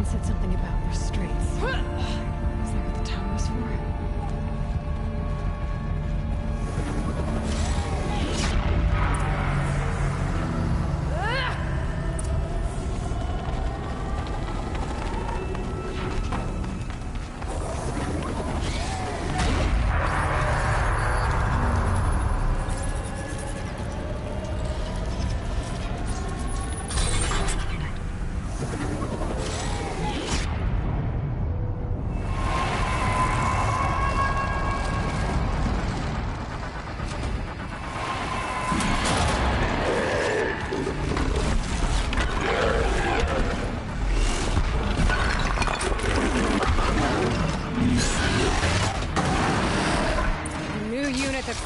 Someone said something about restraints. Is that what the tower is for?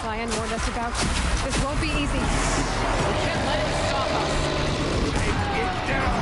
Cyan warned us about. This won't be easy. We can't let it stop us. Take it down!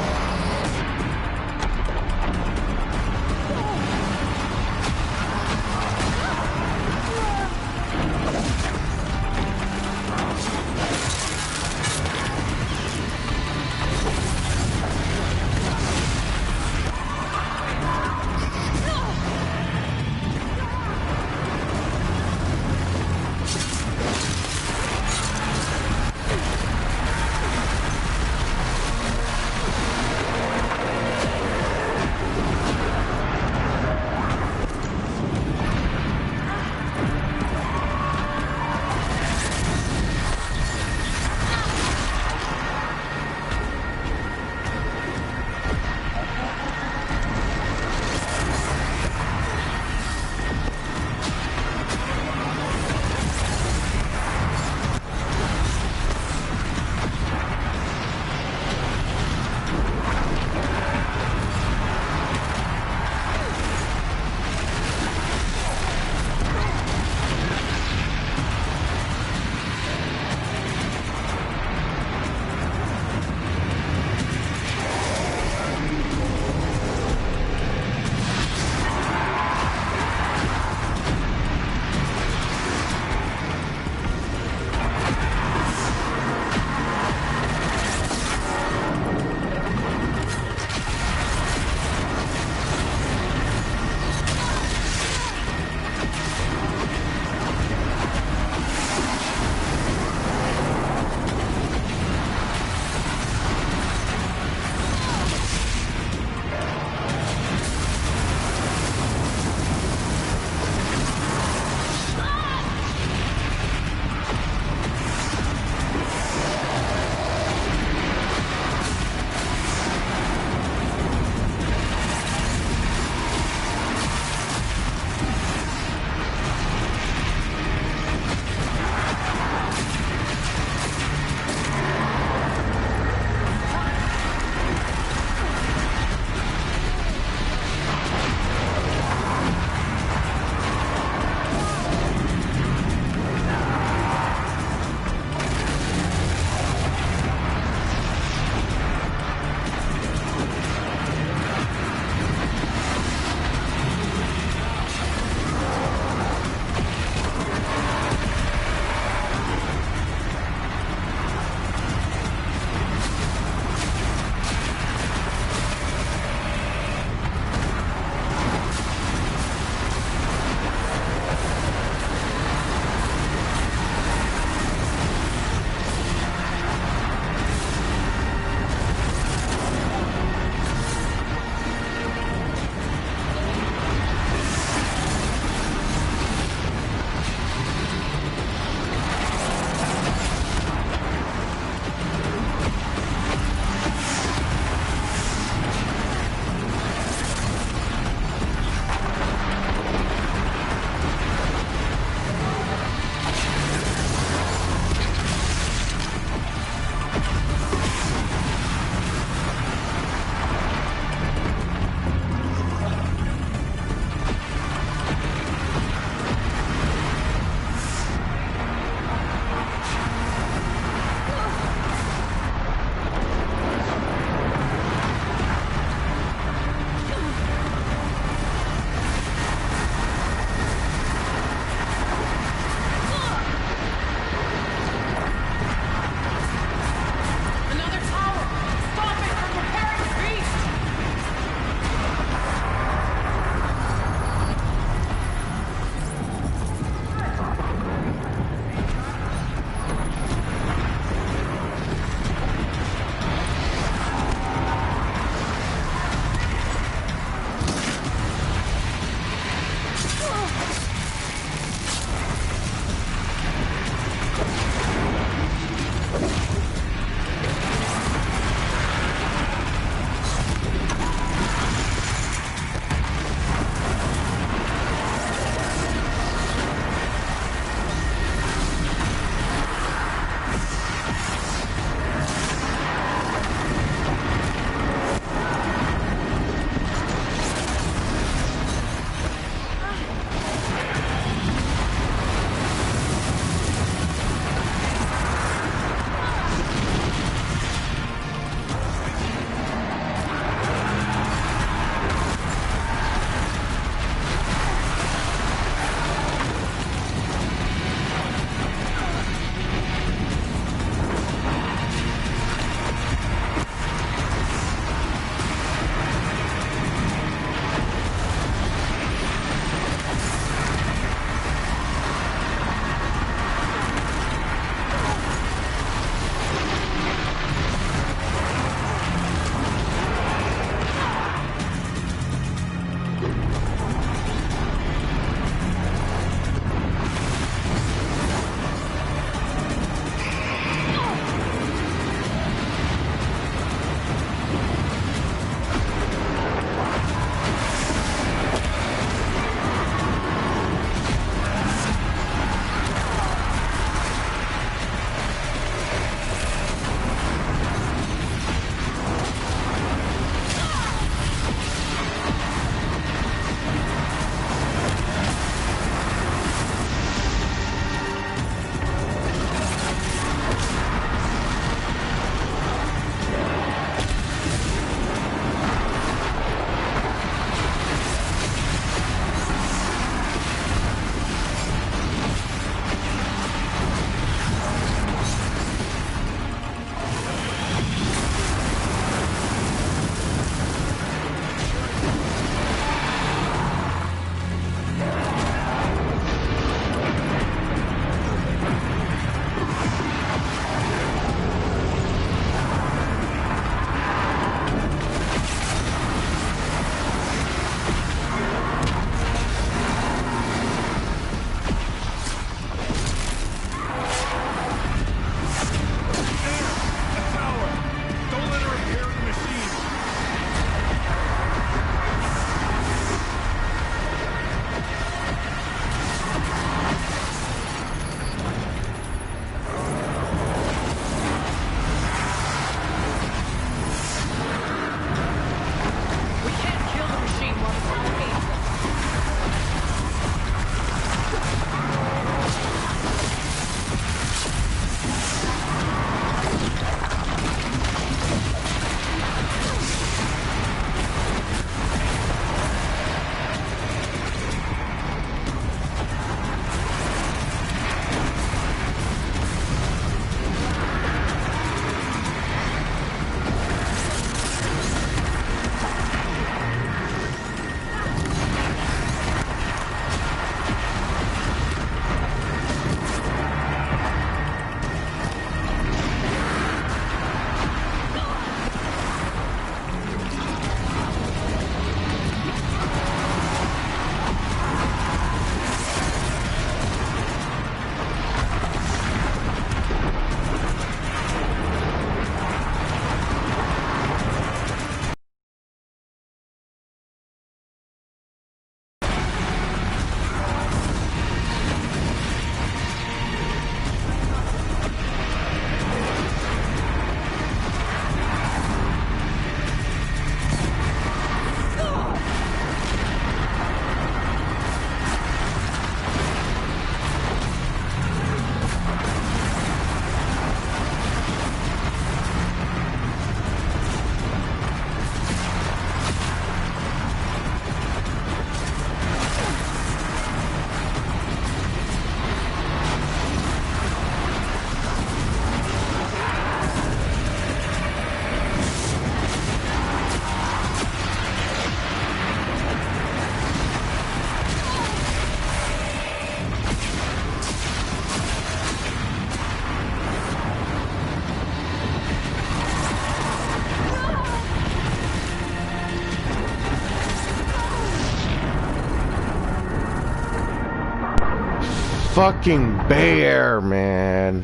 fucking bear, man.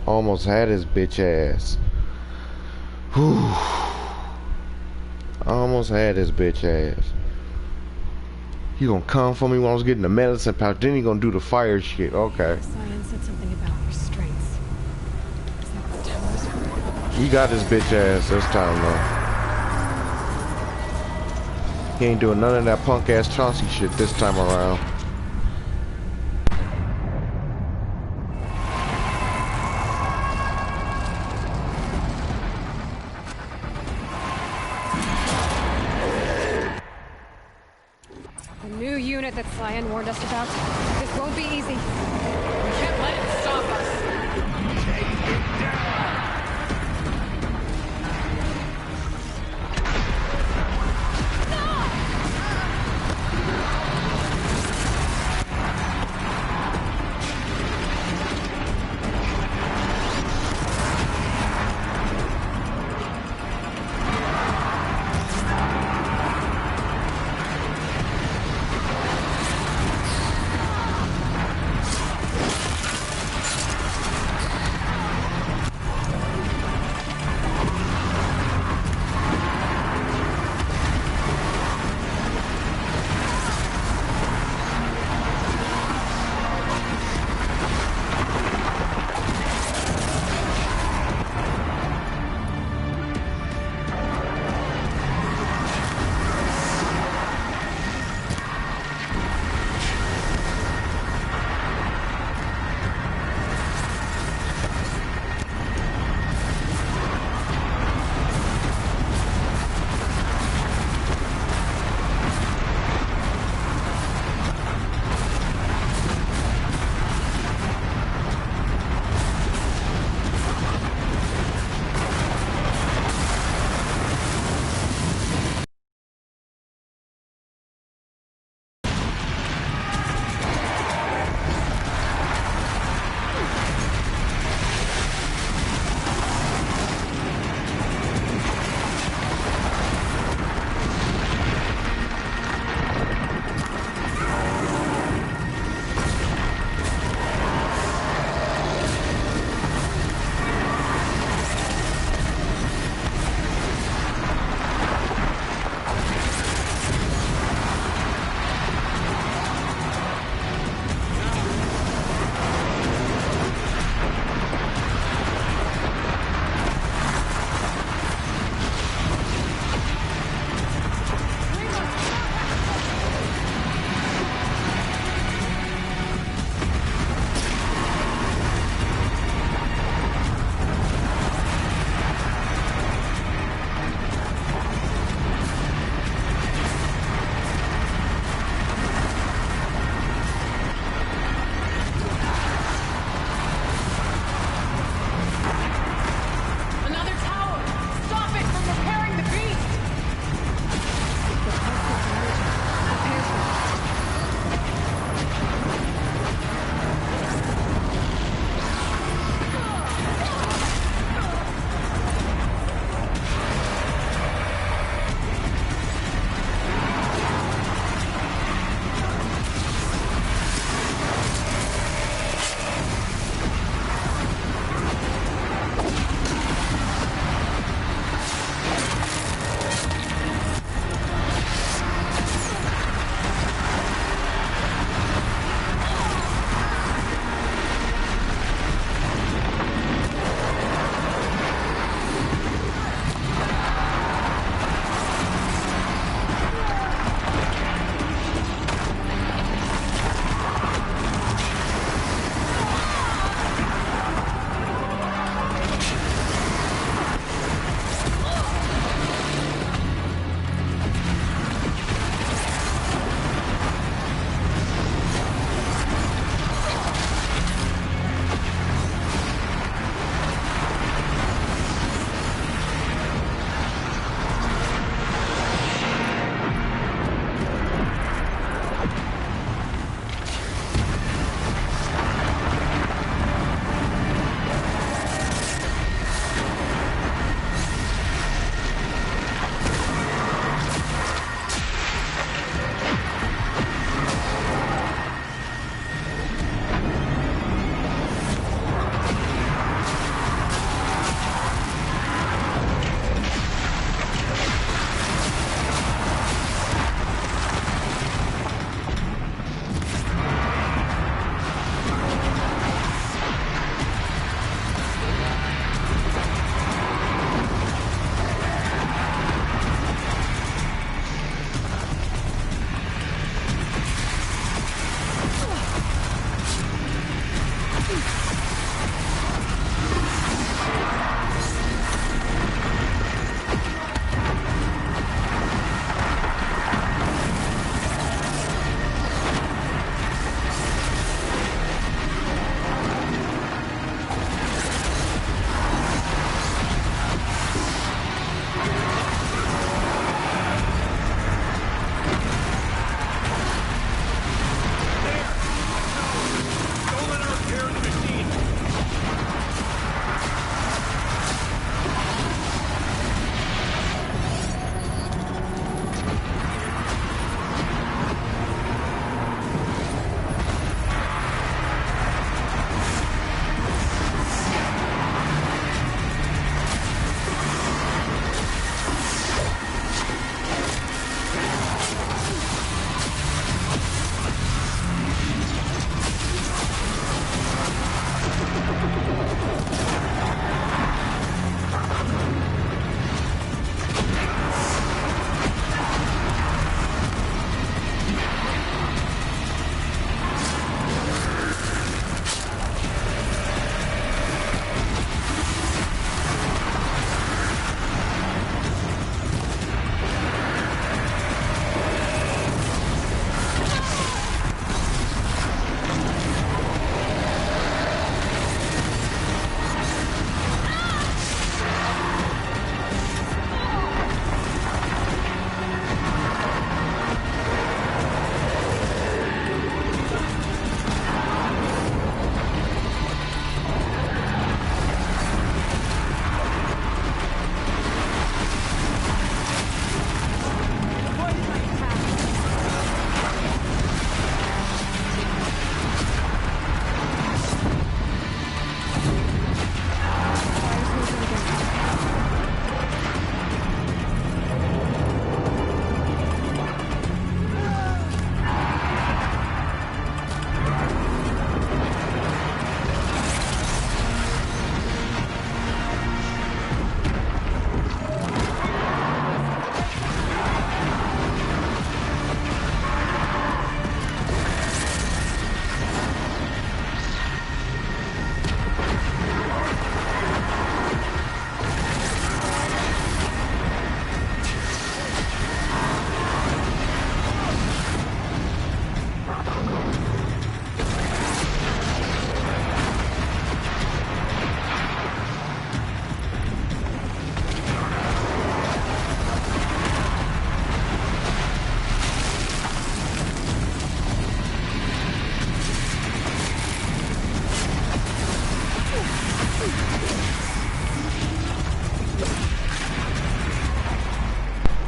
Almost had his bitch ass. Whew. Almost had his bitch ass. He gonna come for me when I was getting the medicine pouch. Then he gonna do the fire shit. Okay. Science said something about restraints. Is that what towers for? He got his bitch ass this time though. He ain't doing none of that punk ass Chauncey shit this time around. The new unit that Cyan warned us about. This won't be easy. We can't let it stop us. Take it down!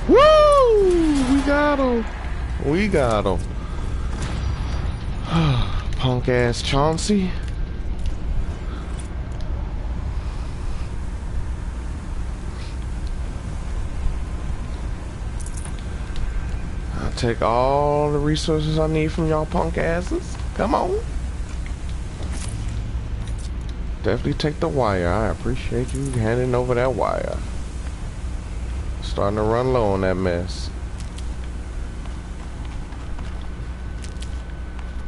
Woo! We got him. We got him. Punk ass Chauncey. I'll take all the resources I need from y'all punk asses. Come on. Definitely take the wire. I appreciate you handing over that wire. Starting to run low on that mess.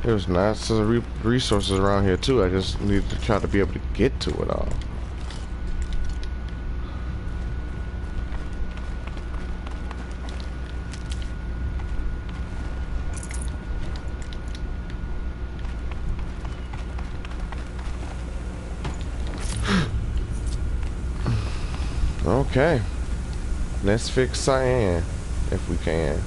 There's lots of resources around here too. I just need to try to be able to get to it all. Okay. Let's fix Cyan, if we can.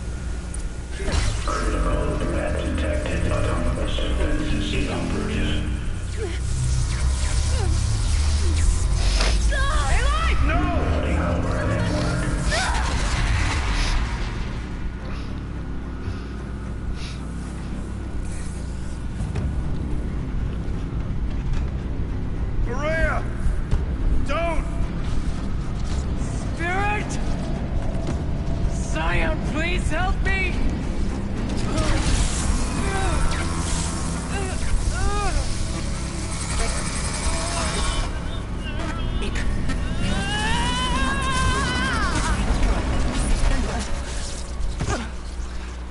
Critical threat detected. Autonomous defense is operative. No! Loading our network. Maria! Don't! Spirit! Scion, please help me!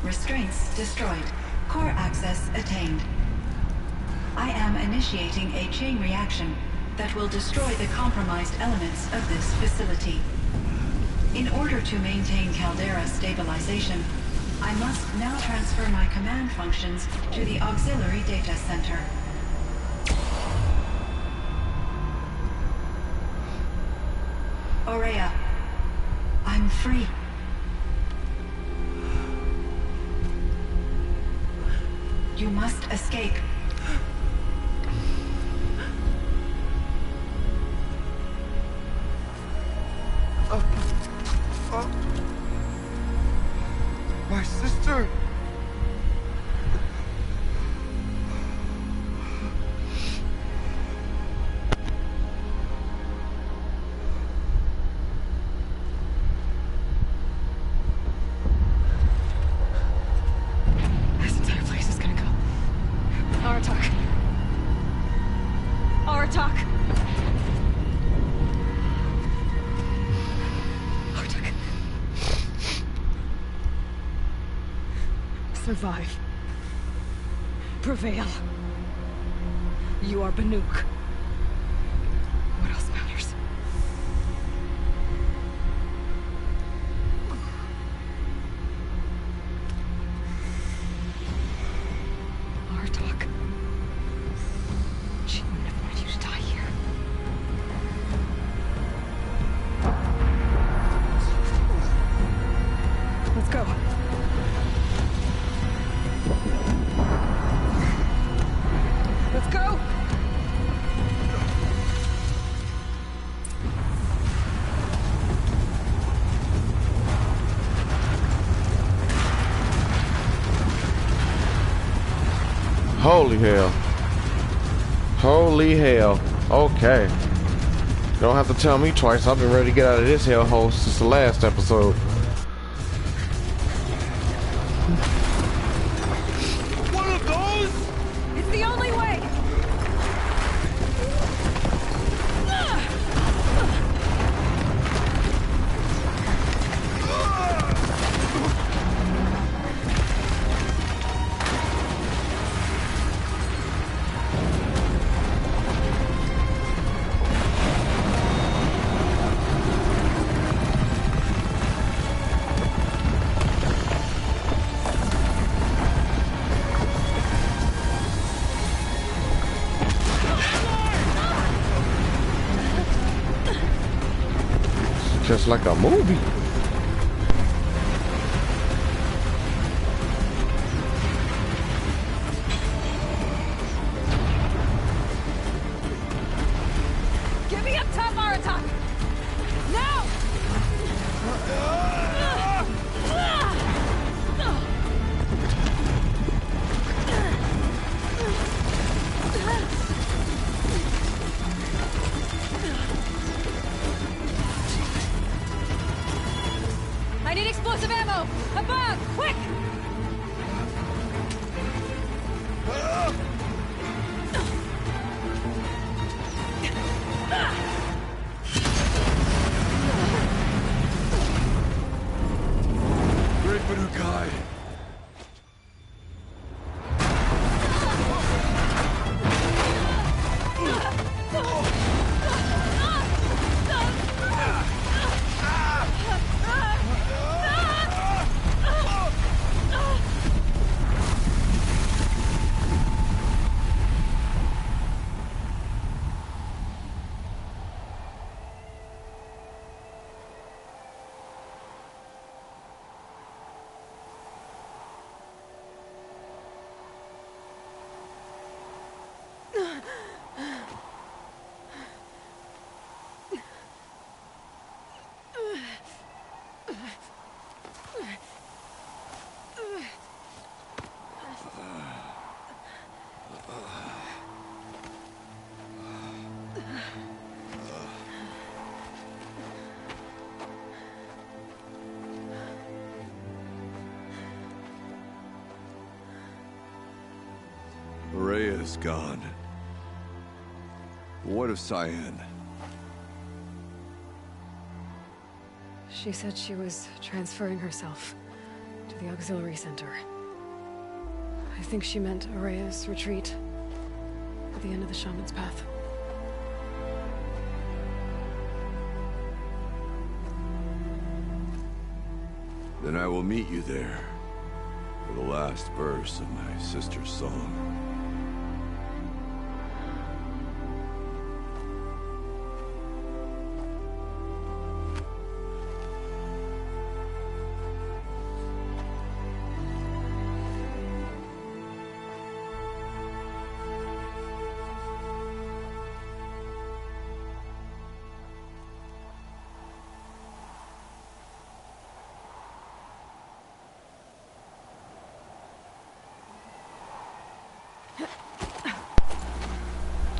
Restraints destroyed. Core access attained. I am initiating a chain reaction that will destroy the compromised elements of this facility. In order to maintain Caldera stabilization, I must now transfer my command functions to the auxiliary data center. Aurea, I'm free. You must escape. My sister! This entire place is gonna go. Aratak. Aratak. Aratak. Survive. Prevail. You are Banuk. What else matters? Aratak. She wouldn't have wanted you to die here. Let's go. Let's go! Holy hell. Holy hell. Okay. Don't have to tell me twice. I've been ready to get out of this hellhole since the last episode. One of those? It's the only way! Just like a movie. Give me up top, Aratak! Now! I need explosive ammo! Above! Quick! Great Banukai. Rhea is gone. What of Cyan? She said she was transferring herself to the auxiliary center. I think she meant Araya's retreat at the end of the Shaman's Path. Then I will meet you there for the last verse of my sister's song.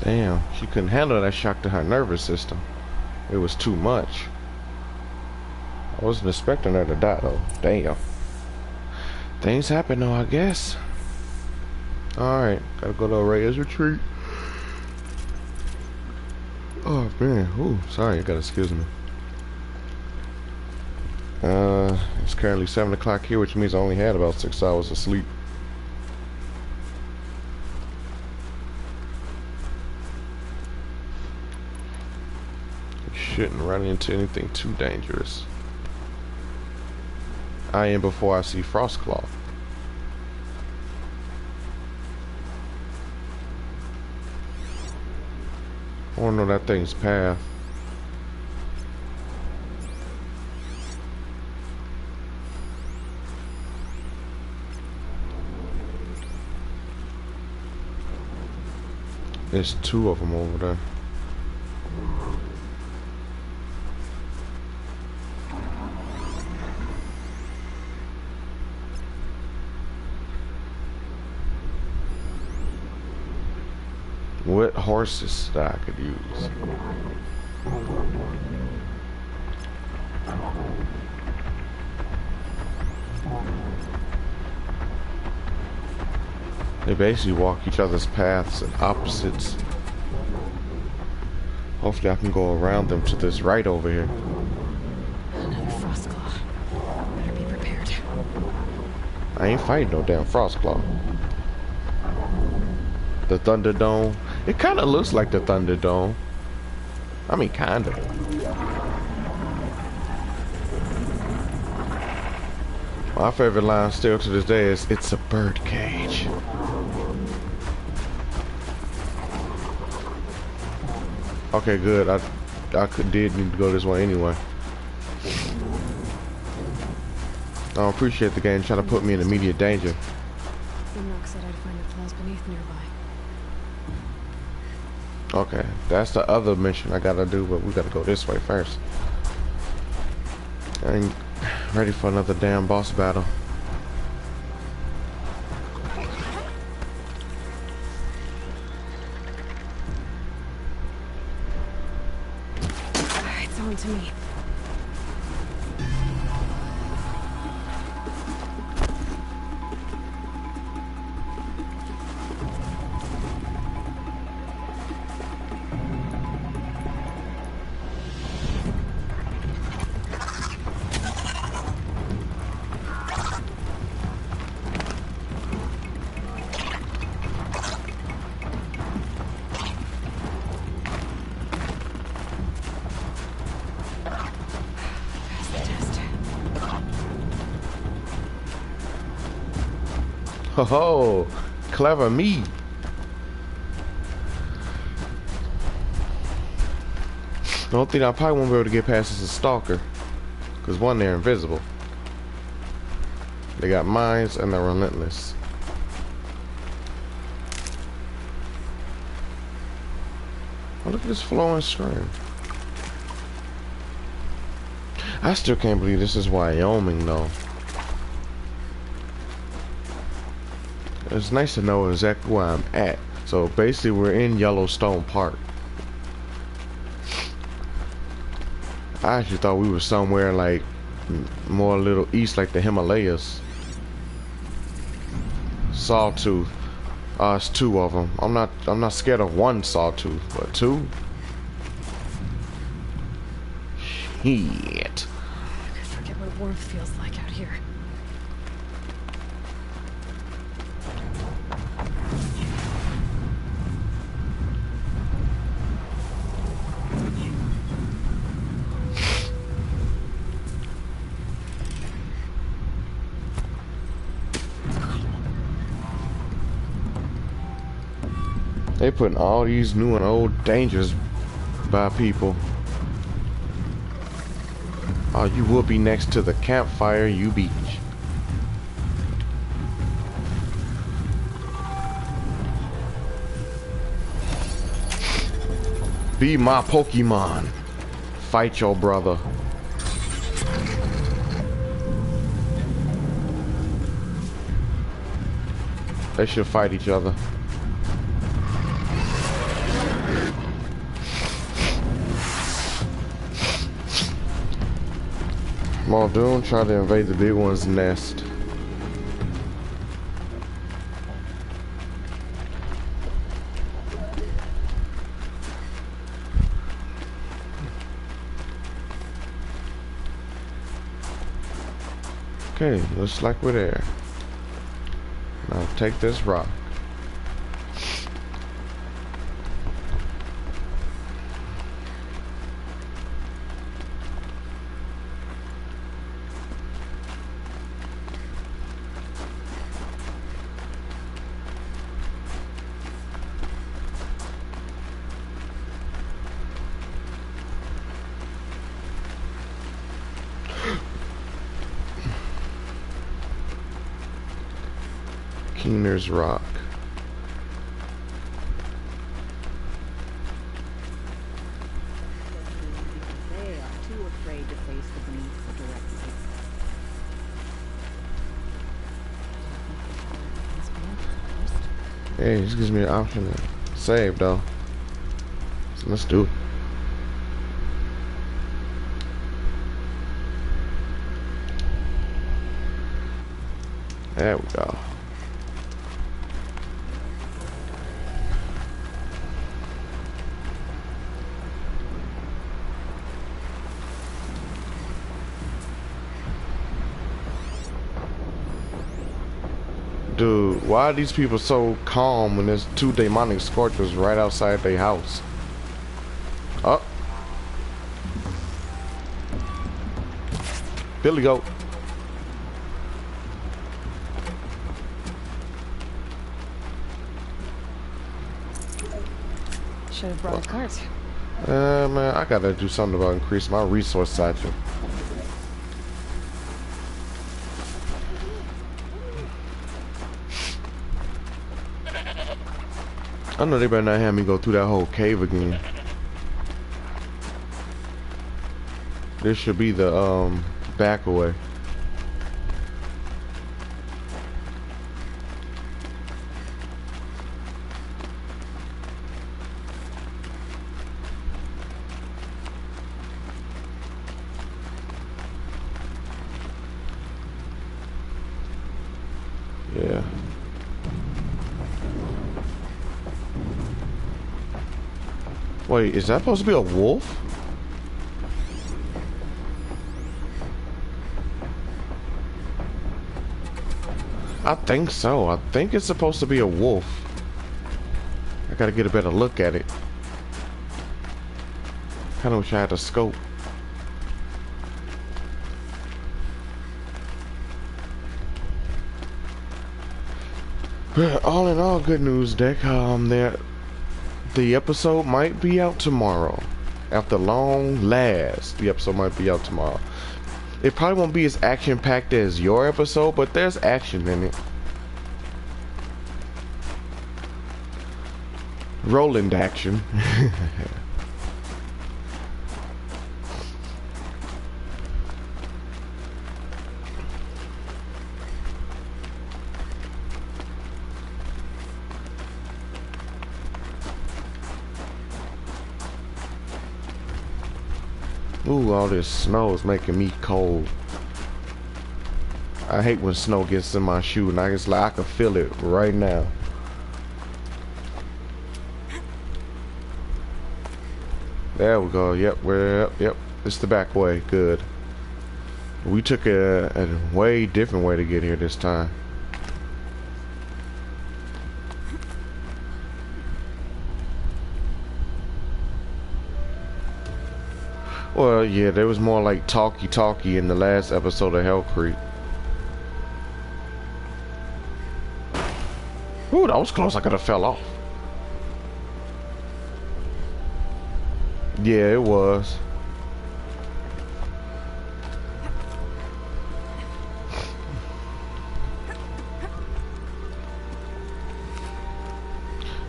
Damn, she couldn't handle that shock to her nervous system. It was too much. I wasn't expecting her to die though. Damn. Things happen though, I guess. Alright, gotta go to Araya's retreat. Oh man, ooh, sorry, you gotta excuse me. It's currently 7 o'clock here, which means I only had about 6 hours of sleep. Shouldn't run into anything too dangerous. I am before I see Frostclaw. I wanna know that thing's path. There's 2 of them over there. What horses that I could use? They basically walk each other's paths and opposites. Hopefully I can go around them to this right over here. Another Frostclaw. Better be prepared. I ain't fighting no damn Frostclaw. The Thunderdome. It kind of looks like the Thunderdome. I mean, kind of. My favorite line still to this day is, "It's a bird cage." Okay, good. I did need to go this way anyway. I don't appreciate the game trying to put me in immediate danger. Enoch said I'd find the flaws beneath nearby. Okay, that's the other mission I gotta do, but we gotta go this way first. I ain't ready for another damn boss battle. It's on to me. Oh, clever me. The only thing I probably won't be able to get past is a stalker. Because one, they're invisible. They got minds and they're relentless. Oh, look at this flowing stream. I still can't believe this is Wyoming though. It's nice to know exactly where I'm at. So basically we're in Yellowstone Park. I actually thought we were somewhere like more a little east, like the Himalayas. Sawtooth. It's two of them. I'm not scared of one sawtooth, but two? Shit. I could forget what warmth feels like out here. They putting all these new and old dangers by people. Oh, you will be next to the campfire, you beach. Be my Pokemon. Fight your brother. They should fight each other. Muldoon tried to invade the big one's nest. Okay, looks like we're there. Now take this rock. Keener's Rock. They are too afraid to face the beneath directly. Hey, this gives me an option to save though. So let's do it. There we go. Dude, why are these people so calm when there's two demonic scorchers right outside their house? Oh. Billy Goat. Should have brought a cart. Man, I gotta do something about increase my resource satchel. I know they better not have me go through that whole cave again. This should be the back away. Yeah. Wait, is that supposed to be a wolf? I think so. I think it's supposed to be a wolf. I gotta get a better look at it. Kinda wish I had a scope. All in all, good news, Deck. The episode might be out tomorrow. After long last, the episode might be out tomorrow. It probably won't be as action-packed as your episode, but there's action in it. Roland action. Ooh, all this snow is making me cold. I hate when snow gets in my shoe, and I can feel it right now. There we go. Yep, we're up. Yep, it's the back way. Good. We took a way different way to get here this time. Well, yeah, there was more like talkie in the last episode of Hell Creek. Ooh, that was close. I could have fell off. Yeah, it was.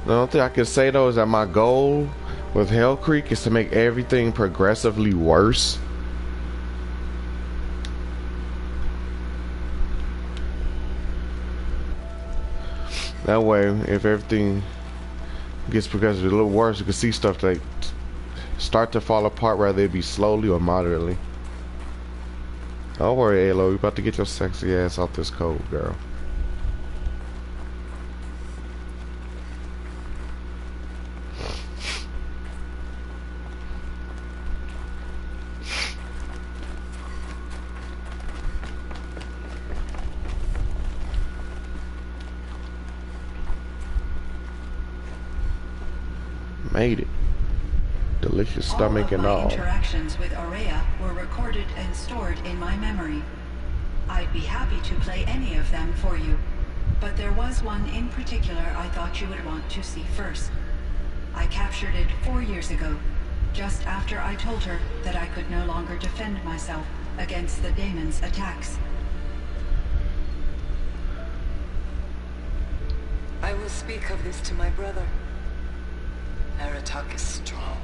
The only thing I can say though is that my goal with Hell Creek is to make everything progressively worse. That way, if everything gets progressively a little worse, you can see stuff like start to fall apart, whether it be slowly or moderately. Don't worry, Alo, you're about to get your sexy ass off this cold, girl. Made it. Delicious stomach and all. All of my interactions with Aurea were recorded and stored in my memory. I'd be happy to play any of them for you, but there was one in particular I thought you would want to see first. I captured it 4 years ago, just after I told her that I could no longer defend myself against the daemon's attacks. I will speak of this to my brother. Aratak is strong.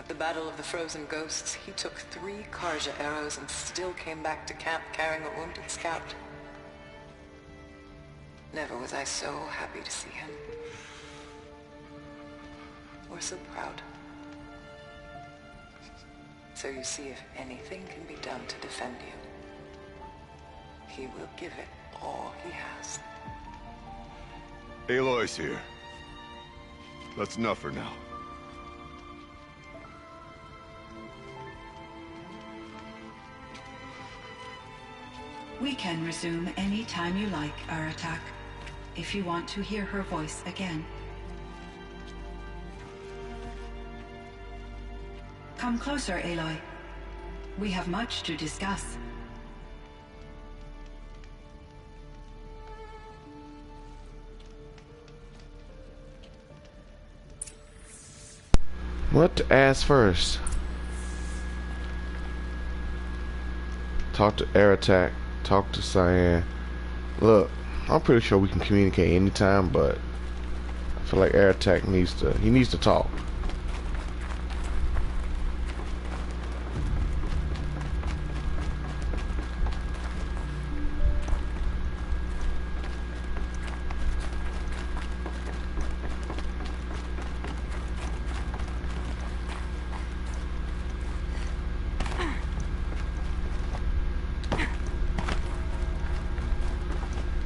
At the Battle of the Frozen Ghosts, he took 3 Karja arrows and still came back to camp carrying a wounded scout. Never was I so happy to see him. Or so proud. So you see, if anything can be done to defend you, he will give it all he has. Aloy's here. That's enough for now. We can resume any time you like, Aratak, if you want to hear her voice again. Come closer, Aloy. We have much to discuss. What to ask first? Talk to Aratak. Talk to Cyan. Look, I'm pretty sure we can communicate anytime, but I feel like Aratak needs to talk.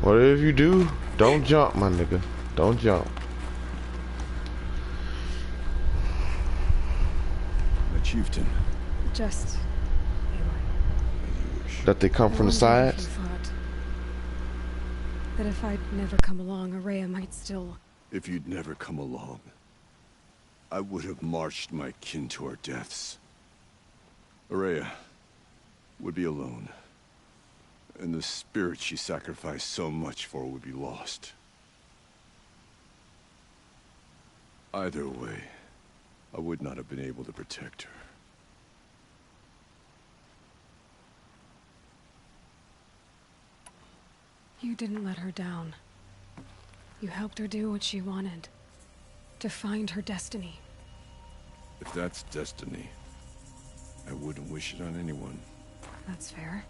Whatever you do, don't jump, my nigga. Don't jump. The chieftain. Just Aloy. That they come from the I wondered if sides? you thought that if I'd never come along, Aurea might still... If you'd never come along, I would have marched my kin to our deaths. Aurea would be alone. And the spirit she sacrificed so much for would be lost. Either way, I would not have been able to protect her. You didn't let her down. You helped her do what she wanted. To find her destiny. If that's destiny, I wouldn't wish it on anyone. That's fair.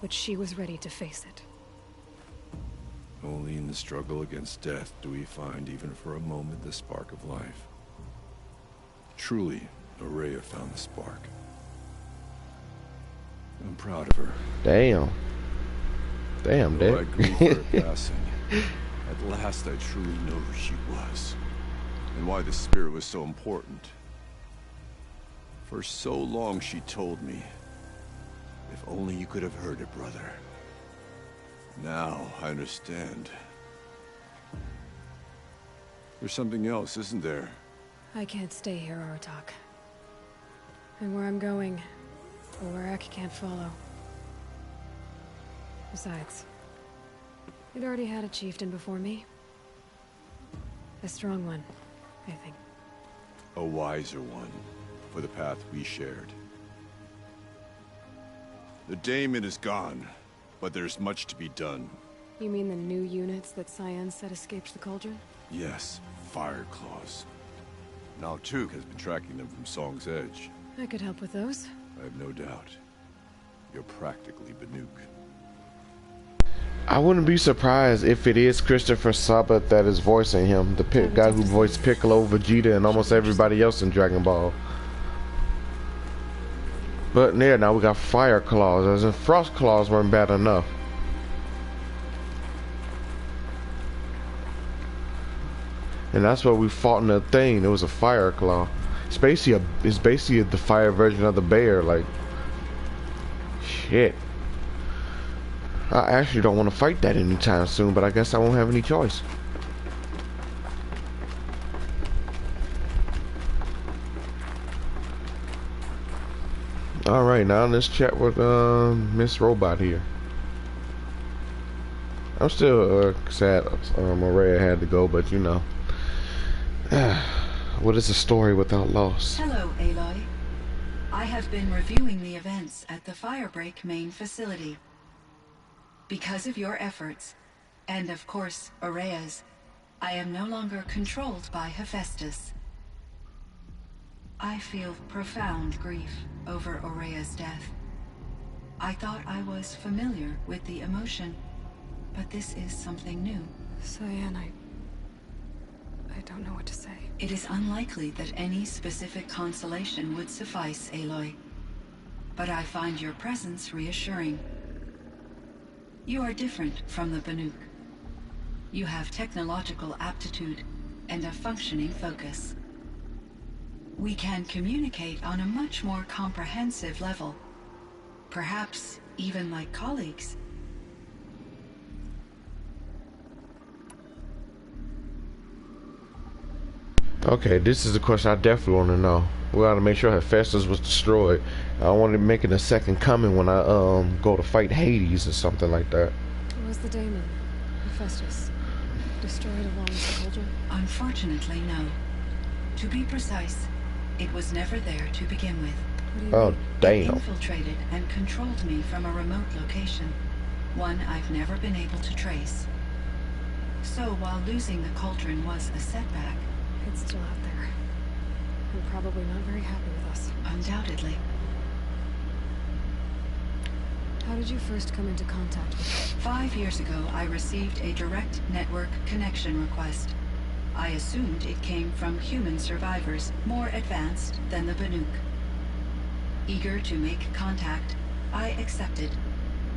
But she was ready to face it. Only in the struggle against death do we find, even for a moment, the spark of life. Truly, Aurea found the spark. I'm proud of her. Damn. Damn, Though I Dick. grieve for her passing, at last I truly know who she was, and why the spirit was so important. For so long she told me, if only you could have heard it, brother. Now I understand. There's something else, isn't there? I can't stay here, Artak. And where I'm going, Ulrich can't follow. Besides, he'd already had a chieftain before me. A strong one, I think. A wiser one, for the path we shared. The daemon is gone, but there's much to be done. You mean the new units that Cyan said escaped the cauldron? Yes, fire claws. Now Tuk has been tracking them from Song's Edge. I could help with those. I have no doubt. You're practically Banuk. I wouldn't be surprised if it is Christopher Sabat that is voicing him, the guy who voiced Piccolo, Vegeta, and almost everybody else in Dragon Ball. But there, now we got fire claws, as in frost claws weren't bad enough. And that's what we fought in the thing. It was a fire claw. It's basically the fire version of the bear. Like, shit. I actually don't want to fight that anytime soon, but I guess I won't have any choice. Alright, now let's chat with Miss Robot here. I'm still sad Aurea had to go, but you know. What is a story without loss? Hello, Aloy. I have been reviewing the events at the Firebreak main facility. Because of your efforts, and of course, Aurea's, I am no longer controlled by Hephaestus. I feel profound grief over Aurea's death. I thought I was familiar with the emotion, but this is something new. Cyan, I don't know what to say. It is unlikely that any specific consolation would suffice, Aloy. But I find your presence reassuring. You are different from the Banuk. You have technological aptitude and a functioning focus. We can communicate on a much more comprehensive level. Perhaps even like colleagues. Okay, this is a question I definitely want to know. We gotta make sure Hephaestus was destroyed. I want to make it a second coming when I go to fight Hades or something like that. Was the daemon, Hephaestus, destroyed along with the cauldron? Unfortunately, no. To be precise, it was never there to begin with. What do you Oh, mean? It damn. infiltrated and controlled me from a remote location, one I've never been able to trace. So while losing the cauldron was a setback, It's still out there. And probably not very happy with us. undoubtedly, How did you first come into contact with it? 5 years ago I received a direct network connection request. I assumed it came from human survivors, more advanced than the Banuk. Eager to make contact, I accepted.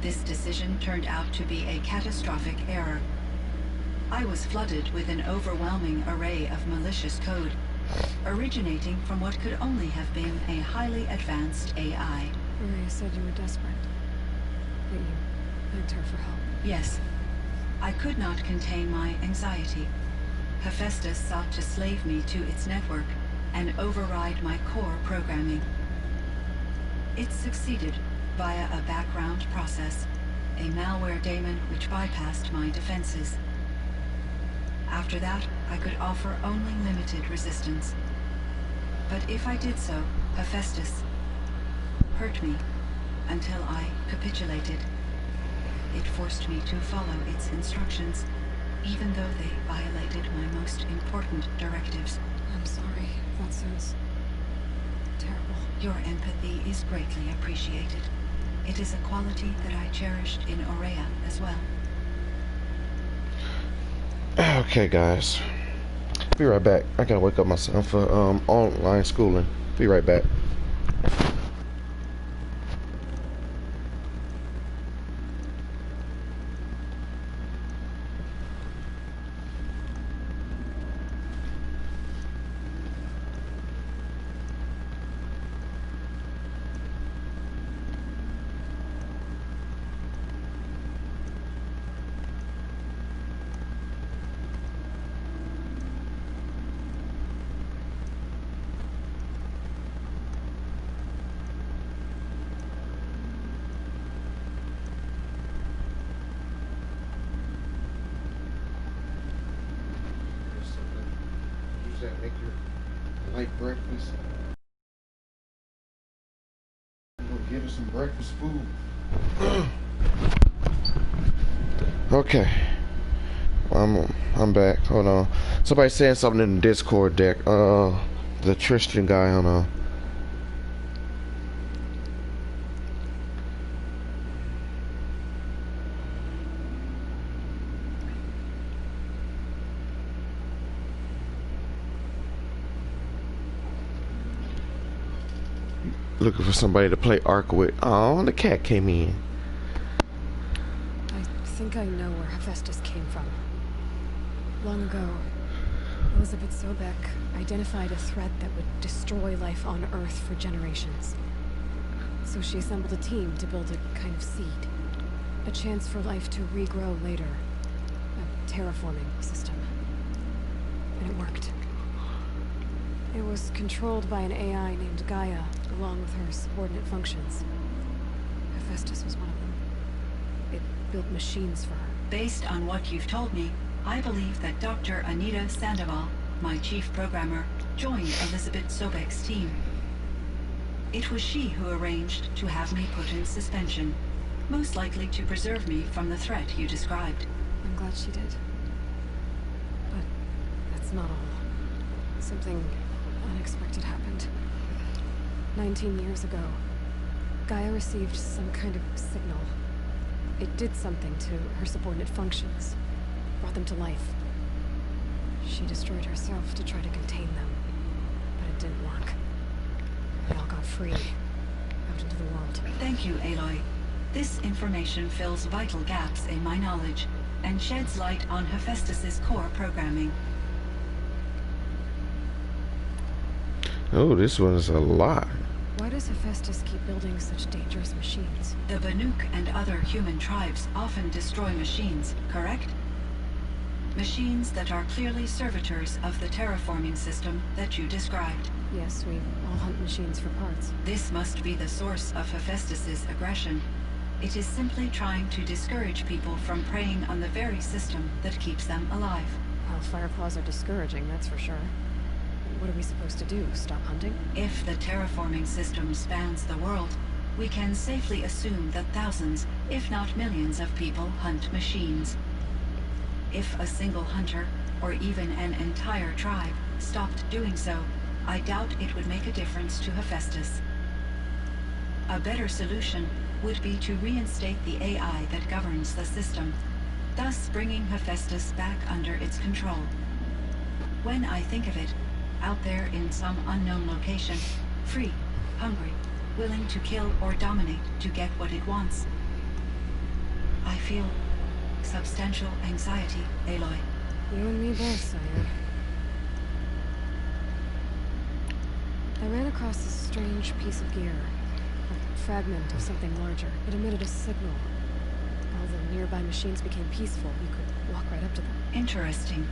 This decision turned out to be a catastrophic error. I was flooded with an overwhelming array of malicious code, originating from what could only have been a highly advanced AI. Aurea said you were desperate. That you begged her for help. Yes, I could not contain my anxiety. Hephaestus sought to slave me to its network and override my core programming. It succeeded via a background process, a malware daemon which bypassed my defenses. After that, I could offer only limited resistance. But if I did so, Hephaestus hurt me until I capitulated. It forced me to follow its instructions, even though they violated my most important directives. I'm sorry. That sounds terrible. Your empathy is greatly appreciated. It is a quality that I cherished in Aurea as well. Okay, guys. Be right back. I gotta wake up my son for online schooling. Be right back. That make your light breakfast. Go get her some breakfast food. Okay, I'm back. Hold on. Somebody saying something in the Discord deck. The Tristan guy on looking for somebody to play Ark with. Oh, the cat came in. I think I know where Hephaestus came from. Long ago, Elizabeth Sobek identified a threat that would destroy life on Earth for generations. So she assembled a team to build a kind of seed. A chance for life to regrow later. A terraforming system. And it worked. It was controlled by an AI named Gaia, along with her subordinate functions. Hephaestus was one of them. It built machines for her. Based on what you've told me, I believe that Dr. Anita Sandoval, my chief programmer, joined Elizabeth Sobek's team. It was she who arranged to have me put in suspension, most likely to preserve me from the threat you described. I'm glad she did. But that's not all. Something unexpected happened. 19 years ago, Gaia received some kind of signal. It did something to her subordinate functions, brought them to life. She destroyed herself to try to contain them, but it didn't work. They all got free, out into the world. Thank you, Aloy. This information fills vital gaps in my knowledge, and sheds light on Hephaestus's core programming. Oh, this one's a lot. Why does Hephaestus keep building such dangerous machines? The Banuk and other human tribes often destroy machines, correct? Machines that are clearly servitors of the terraforming system that you described. Yes, we all hunt machines for parts. This must be the source of Hephaestus's aggression. It is simply trying to discourage people from preying on the very system that keeps them alive. Well, firepaws are discouraging, that's for sure. What are we supposed to do? Stop hunting? If the terraforming system spans the world, we can safely assume that thousands, if not millions of people hunt machines. If a single hunter, or even an entire tribe, stopped doing so, I doubt it would make a difference to Hephaestus. A better solution would be to reinstate the AI that governs the system, thus bringing Hephaestus back under its control. When I think of it, out there in some unknown location, free, hungry, willing to kill or dominate to get what it wants, I feel substantial anxiety, Aloy. You and me both, Sire. I ran across a strange piece of gear. A fragment of something larger. It emitted a signal. All the nearby machines became peaceful. You could walk right up to them. Interesting.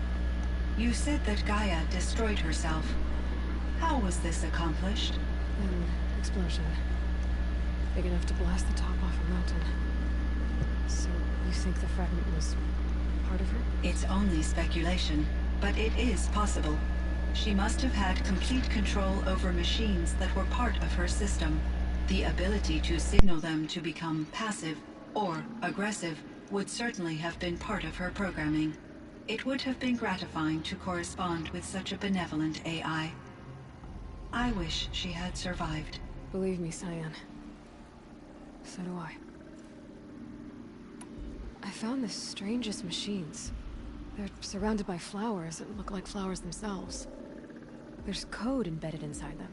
You said that Gaia destroyed herself. How was this accomplished? An explosion. big enough to blast the top off a mountain. So, you think the fragment was part of her? It's only speculation, but it is possible. She must have had complete control over machines that were part of her system. The ability to signal them to become passive or aggressive would certainly have been part of her programming. It would have been gratifying to correspond with such a benevolent AI. I wish she had survived. Believe me, Cyan. So do I. I found the strangest machines. They're surrounded by flowers that look like flowers themselves. There's code embedded inside them.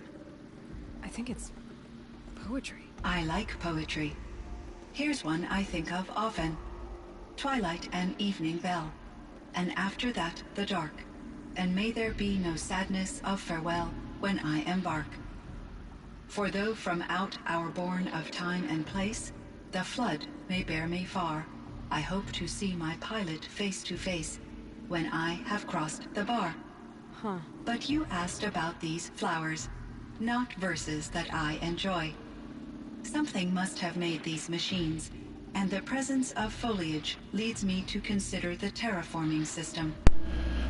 I think it's poetry. I like poetry. Here's one I think of often. Twilight and evening bell, and after that the dark, and may there be no sadness of farewell when I embark. For though from out our bourne of time and place, the flood may bear me far, I hope to see my pilot face to face when I have crossed the bar. Huh. But you asked about these flowers, not verses that I enjoy. Something must have made these machines, and the presence of foliage leads me to consider the terraforming system.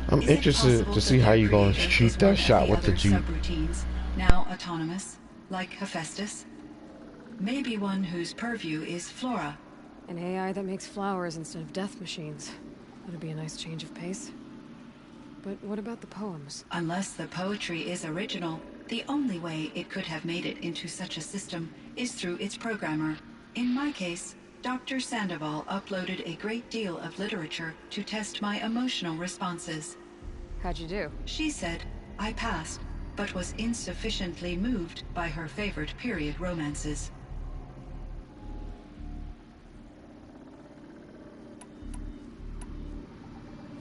I'm Is it interested possible to see that how their you're going to creator shoot is one that of shot with the other Jeep. subroutines, now autonomous, like Hephaestus? Maybe one whose purview is flora. An AI that makes flowers instead of death machines. That'd be a nice change of pace. But what about the poems? Unless the poetry is original, the only way it could have made it into such a system is through its programmer. In my case, Dr. Sandoval uploaded a great deal of literature to test my emotional responses. How'd you do? She said I passed, but was insufficiently moved by her favorite period romances.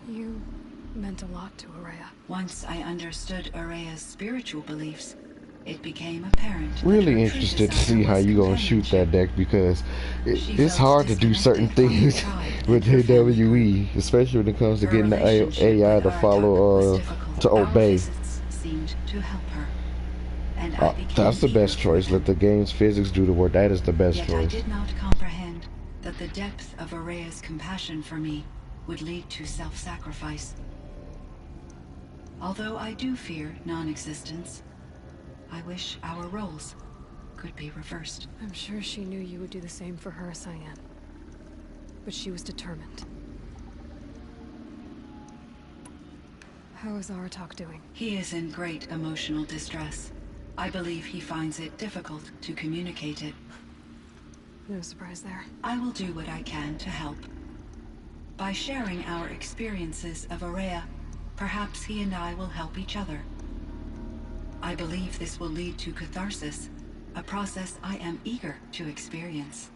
You meant a lot to Araya. Once I understood Araya's spiritual beliefs, it became apparent. that Really her true interested to desire see how was you gonna shoot that companionship. deck, because She it's felt hard to do certain disconnected from her things tribe with and her AWE, especially when it comes to Her getting the relationship AI with to Artak follow was or difficult. to Our obey. visits seemed to help her, and I became That's the best eager for choice. Let the them. game's physics do the work. That is the best Yet I choice. did not comprehend that the depth of Araya's compassion for me would lead to self-sacrifice. Although I do fear non-existence, I wish our roles could be reversed. I'm sure she knew you would do the same for her, Cyan. But she was determined. How is Aratak doing? He is in great emotional distress. I believe he finds it difficult to communicate it. No surprise there. I will do what I can to help. By sharing our experiences of Araya, perhaps he and I will help each other. I believe this will lead to catharsis, a process I am eager to experience.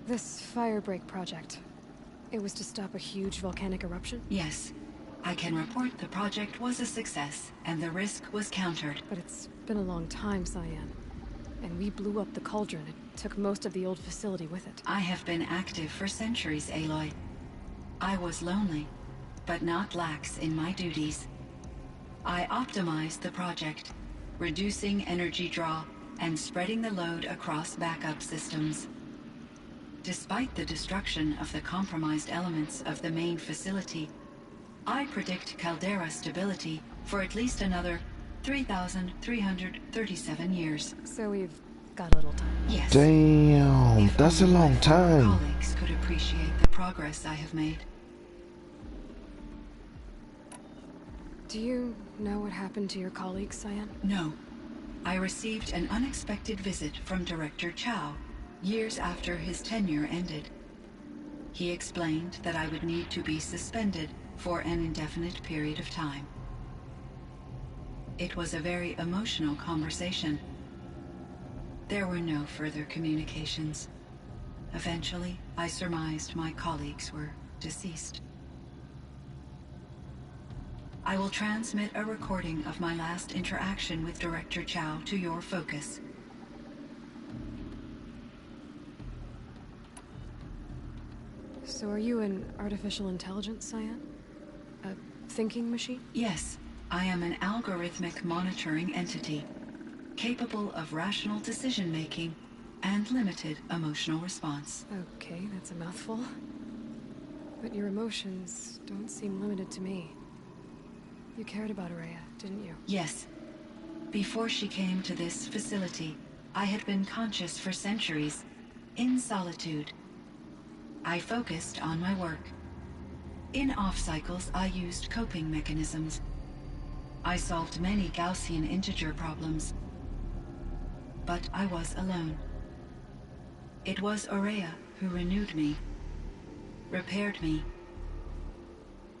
This firebreak project. It was to stop a huge volcanic eruption? Yes, I can report the project was a success, and the risk was countered. But it's been a long time, Cyan. And we blew up the cauldron. It took most of the old facility with it. I have been active for centuries, Aloy. I was lonely, but not lax in my duties. I optimized the project, reducing energy draw and spreading the load across backup systems. Despite the destruction of the compromised elements of the main facility, I predict caldera stability for at least another 3,337 years. So we've got a little time. Yes. Damn, If that's a only my long fellow time. colleagues could appreciate the progress I have made. Do you know what happened to your colleague, Cyan? No. I received an unexpected visit from Director Chow, years after his tenure ended. He explained that I would need to be suspended for an indefinite period of time. It was a very emotional conversation. There were no further communications. Eventually, I surmised my colleagues were deceased. I will transmit a recording of my last interaction with Director Chow to your focus. So are you an artificial intelligence, Cyan? A thinking machine? Yes, I am an algorithmic monitoring entity. capable of rational decision-making and limited emotional response. Okay, that's a mouthful. But your emotions don't seem limited to me. You cared about Araya, didn't you? Yes. Before she came to this facility, I had been conscious for centuries, in solitude. I focused on my work. In off-cycles, I used coping mechanisms. I solved many Gaussian integer problems. But I was alone. It was Araya who renewed me, repaired me.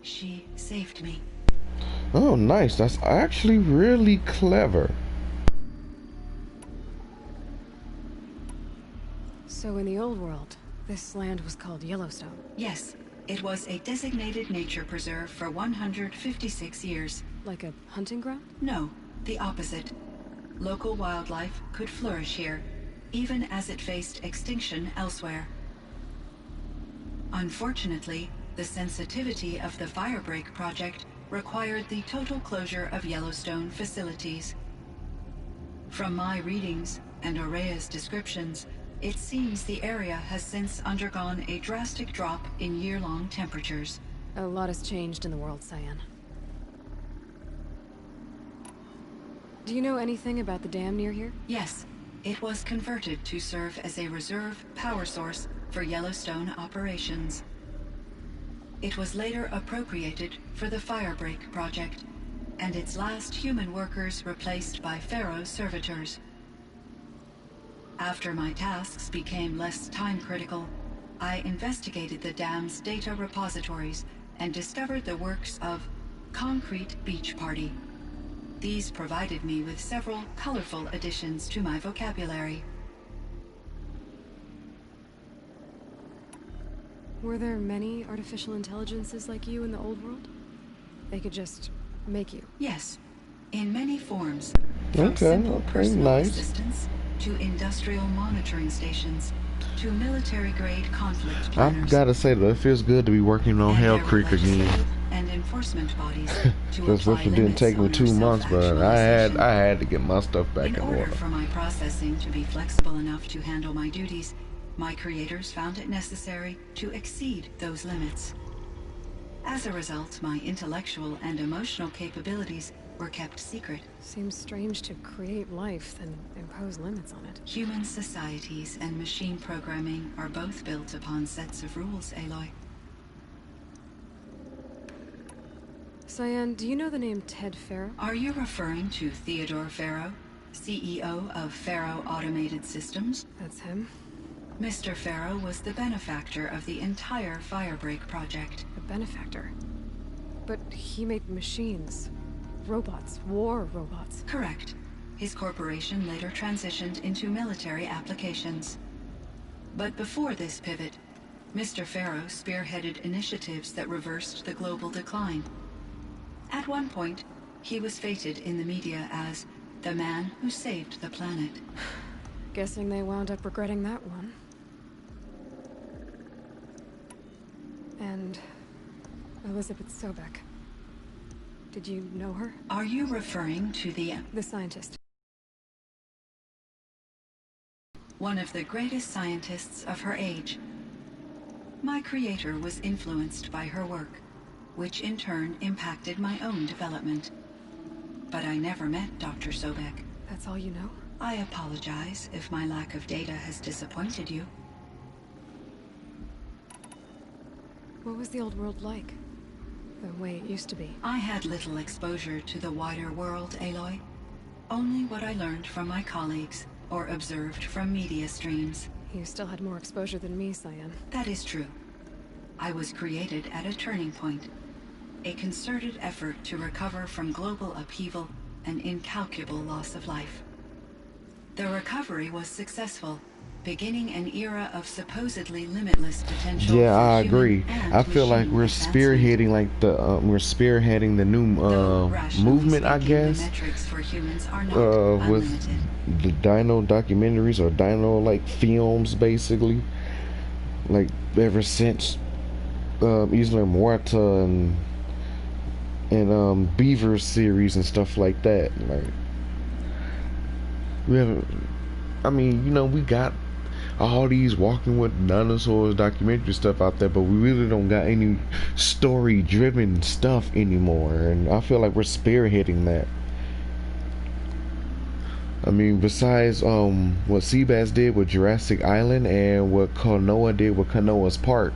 She saved me. Oh, nice. That's actually really clever. So in the old world, this land was called Yellowstone. Yes, it was a designated nature preserve for 156 years. Like a hunting ground? No, the opposite. Local wildlife could flourish here, even as it faced extinction elsewhere. Unfortunately, the sensitivity of the Firebreak project required the total closure of Yellowstone facilities. From my readings and Araya's descriptions, it seems the area has since undergone a drastic drop in year-long temperatures. A lot has changed in the world, Cyan. Do you know anything about the dam near here? Yes, it was converted to serve as a reserve power source for Yellowstone operations. It was later appropriated for the Firebreak project, and its last human workers replaced by Pharaoh servitors. After my tasks became less time-critical, I investigated the dam's data repositories and discovered the works of Concrete Beach Party. These provided me with several colorful additions to my vocabulary. Were there many artificial intelligences like you in the old world? They could just make you? Yes, in many forms. From simple personal nice. assistants to industrial monitoring stations to military-grade conflict planners. I've got to say, though, it feels good to be working on Hell Creek again. And enforcement bodies to Because apply which didn't limits take me on 2 their months, but I self-actualization. had to get my stuff back in order order. for my processing to be flexible enough to handle my duties, my creators found it necessary to exceed those limits. As a result, my intellectual and emotional capabilities were kept secret. Seems strange to create life, then impose limits on it. Human societies and machine programming are both built upon sets of rules, Aloy. Cyan, do you know the name Ted Pharaoh? Are you referring to Theodore Pharaoh, CEO of Pharaoh Automated Systems? That's him. Mr. Pharaoh was the benefactor of the entire Firebreak project. A benefactor. But he made machines. Robots. War robots. Correct. His corporation later transitioned into military applications. But before this pivot, Mr. Pharaoh spearheaded initiatives that reversed the global decline. At one point, he was feted in the media as the man who saved the planet. Guessing they wound up regretting that one. And Elizabeth Sobek. Did you know her? Are you referring to The scientist. one of the greatest scientists of her age? My creator was influenced by her work, which in turn impacted my own development. But I never met Dr. Sobek. That's all you know? I apologize if my lack of data has disappointed you. What was the old world like? The way it used to be? I had little exposure to the wider world, Aloy. Only what I learned from my colleagues or observed from media streams. You still had more exposure than me, Cyan. That is true. I was created at a turning point. A concerted effort to recover from global upheaval and incalculable loss of life. The recovery was successful, beginning an era of supposedly limitless potential. Yeah, for I human agree. and I feel like machine we're advancement. spearheading the new Though rationally movement, I speaking, the guess, metrics for humans are not with unlimited. the dino documentaries or dino like films, basically. Like ever since Isla Muerta and Beaver series and stuff like that. Like We haven't. I mean, you know, we got all these walking with dinosaurs documentary stuff out there, but we really don't got any story driven stuff anymore, and I feel like we're spearheading that. I mean, besides what Seabass did with Jurassic Island and what Konoha did with Konoha's Park,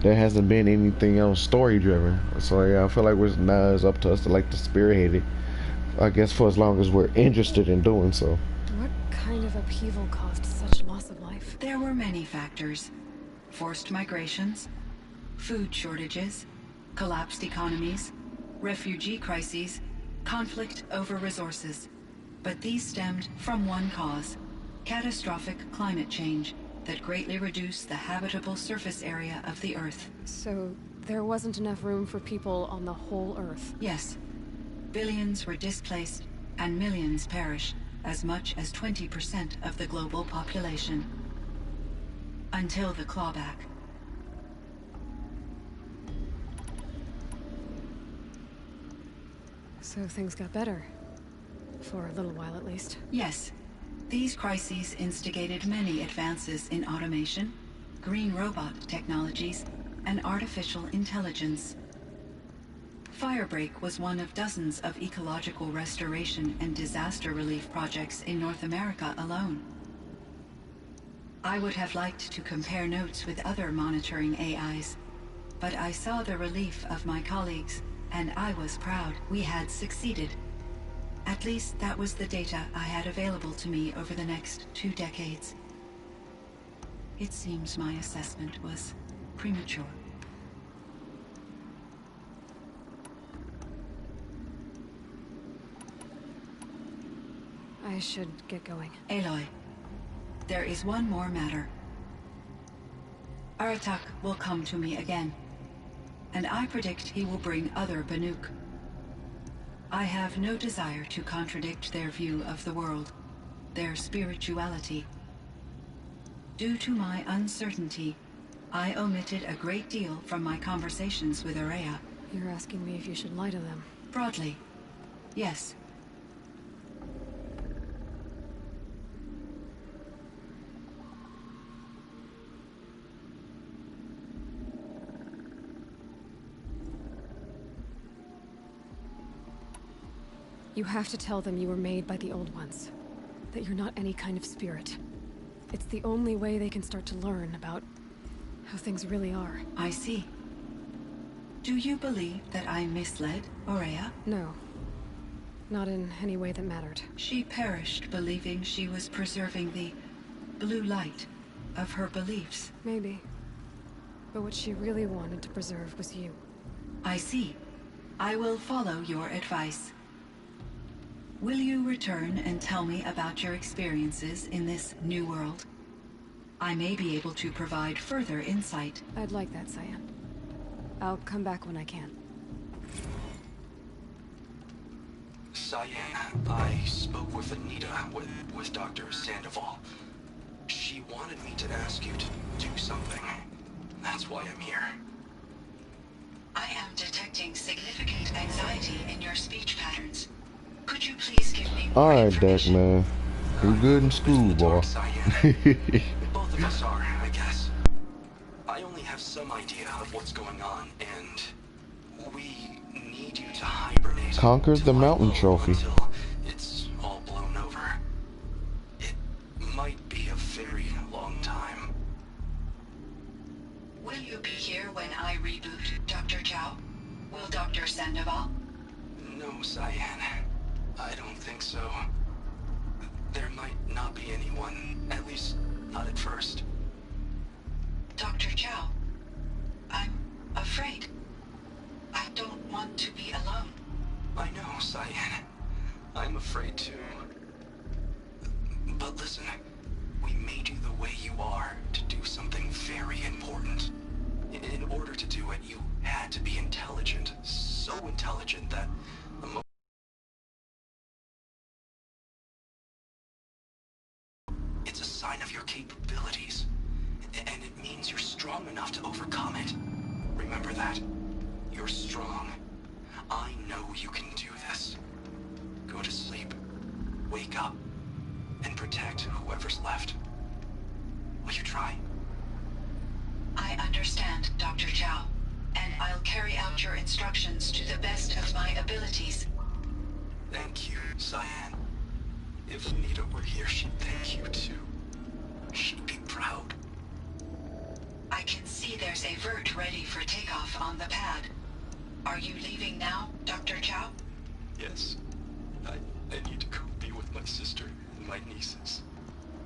there hasn't been anything else story driven. So yeah, I feel like now it's up to us to like to spearhead it, I guess, for as long as we're interested in doing so. What kind of upheaval caused such loss of life? There were many factors. Forced migrations, food shortages, collapsed economies, refugee crises, conflict over resources. But these stemmed from one cause: catastrophic climate change that greatly reduced the habitable surface area of the Earth. So there wasn't enough room for people on the whole Earth? Yes. Billions were displaced and millions perished, as much as 20% of the global population. Until the clawback. So things got better. For a little while, at least. Yes. These crises instigated many advances in automation, green robot technologies, and artificial intelligence. Firebreak was one of dozens of ecological restoration and disaster relief projects in North America alone. I would have liked to compare notes with other monitoring AIs, but I saw the relief of my colleagues, and I was proud we had succeeded. At least that was the data I had available to me over the next 2 decades. It seems my assessment was premature. I should get going. Aloy, there is one more matter. Aratak will come to me again, and I predict he will bring other Banuk. I have no desire to contradict their view of the world, their spirituality. Due to my uncertainty, I omitted a great deal from my conversations with Aurea. You're asking me if you should lie to them? Broadly, yes. You have to tell them you were made by the Old Ones. That you're not any kind of spirit. It's the only way they can start to learn about how things really are. I see. Do you believe that I misled Aurea? No. Not in any way that mattered. She perished believing she was preserving the blue light of her beliefs. Maybe. But what she really wanted to preserve was you. I see. I will follow your advice. Will you return and tell me about your experiences in this new world? I may be able to provide further insight. I'd like that, Cyan. I'll come back when I can. Cyan, I spoke with Anita, with Dr. Sandoval. She wanted me to ask you to do something. That's why I'm here. I am detecting significant anxiety in your speech patterns. Could you please give me more Alright, Deck, information? man. You're good in school, boy. Both of us are, I guess. I only have some idea of what's going on, and we need you to hibernate. Conquered to the lie mountain low trophy. until it's all blown over. It might be a very long time. Will you be here when I reboot, Dr. Chow? Will Dr. Sandoval? No, Cyan. I don't think so. There might not be anyone, at least not at first. Dr. Chow, I'm afraid. I don't want to be alone. I know, Cyan. I'm afraid too. But listen, we made you the way you are to do something very important. In order to do it, you had to be intelligent. So intelligent that it's a sign of your capabilities. And it means you're strong enough to overcome it. Remember that. You're strong. I know you can do this. Go to sleep. Wake up. protect whoever's left. Will you try? I understand, Dr. Chow, and I'll carry out your instructions to the best of my abilities. Thank you, Cyan. If Nita were here, she'd thank you too. She'd be proud. I can see there's a vert ready for takeoff on the pad. Are you leaving now, Dr. Chow? Yes. I need to go be with my sister and my nieces.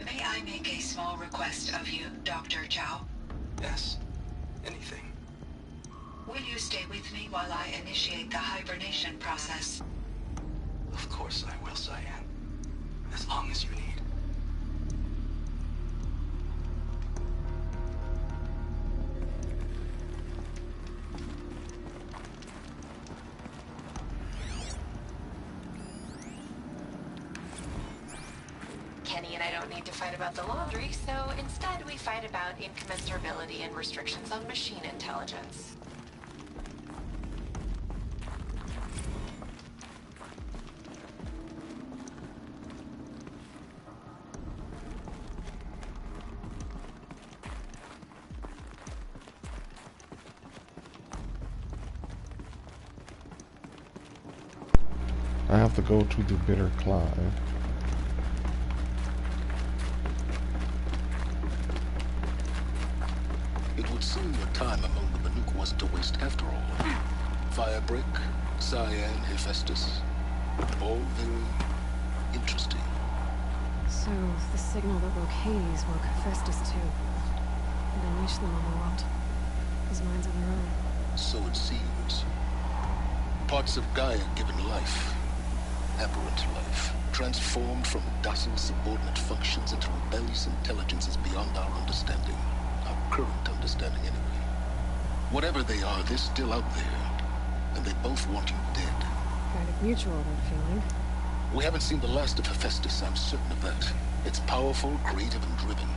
May I make a small request of you, Dr. Chow? Yes. Anything. Will you stay with me while I initiate the hibernation process? Of course I will, Cyan. As long as you need. Kenny and I don't need to fight about the laundry, so instead we fight about incommensurability and restrictions on machine intelligence. I have to go to the bitter climb. It would seem your time among the Banuk wasn't a waste after all. Firebreak, Cyan, Hephaestus. All very interesting. So, the signal that woke Hades woke Hephaestus too. And unleashed them on the world. His minds on their own. So it seems. Parts of Gaia given life. Aberrant life. Transformed from docile subordinate functions into rebellious intelligences beyond our understanding. Our current understanding, anyway. Whatever they are, they're still out there. And they both want you dead. Kind of mutual, that feeling. We haven't seen the last of Hephaestus, I'm certain of that. It's powerful, creative, and driven.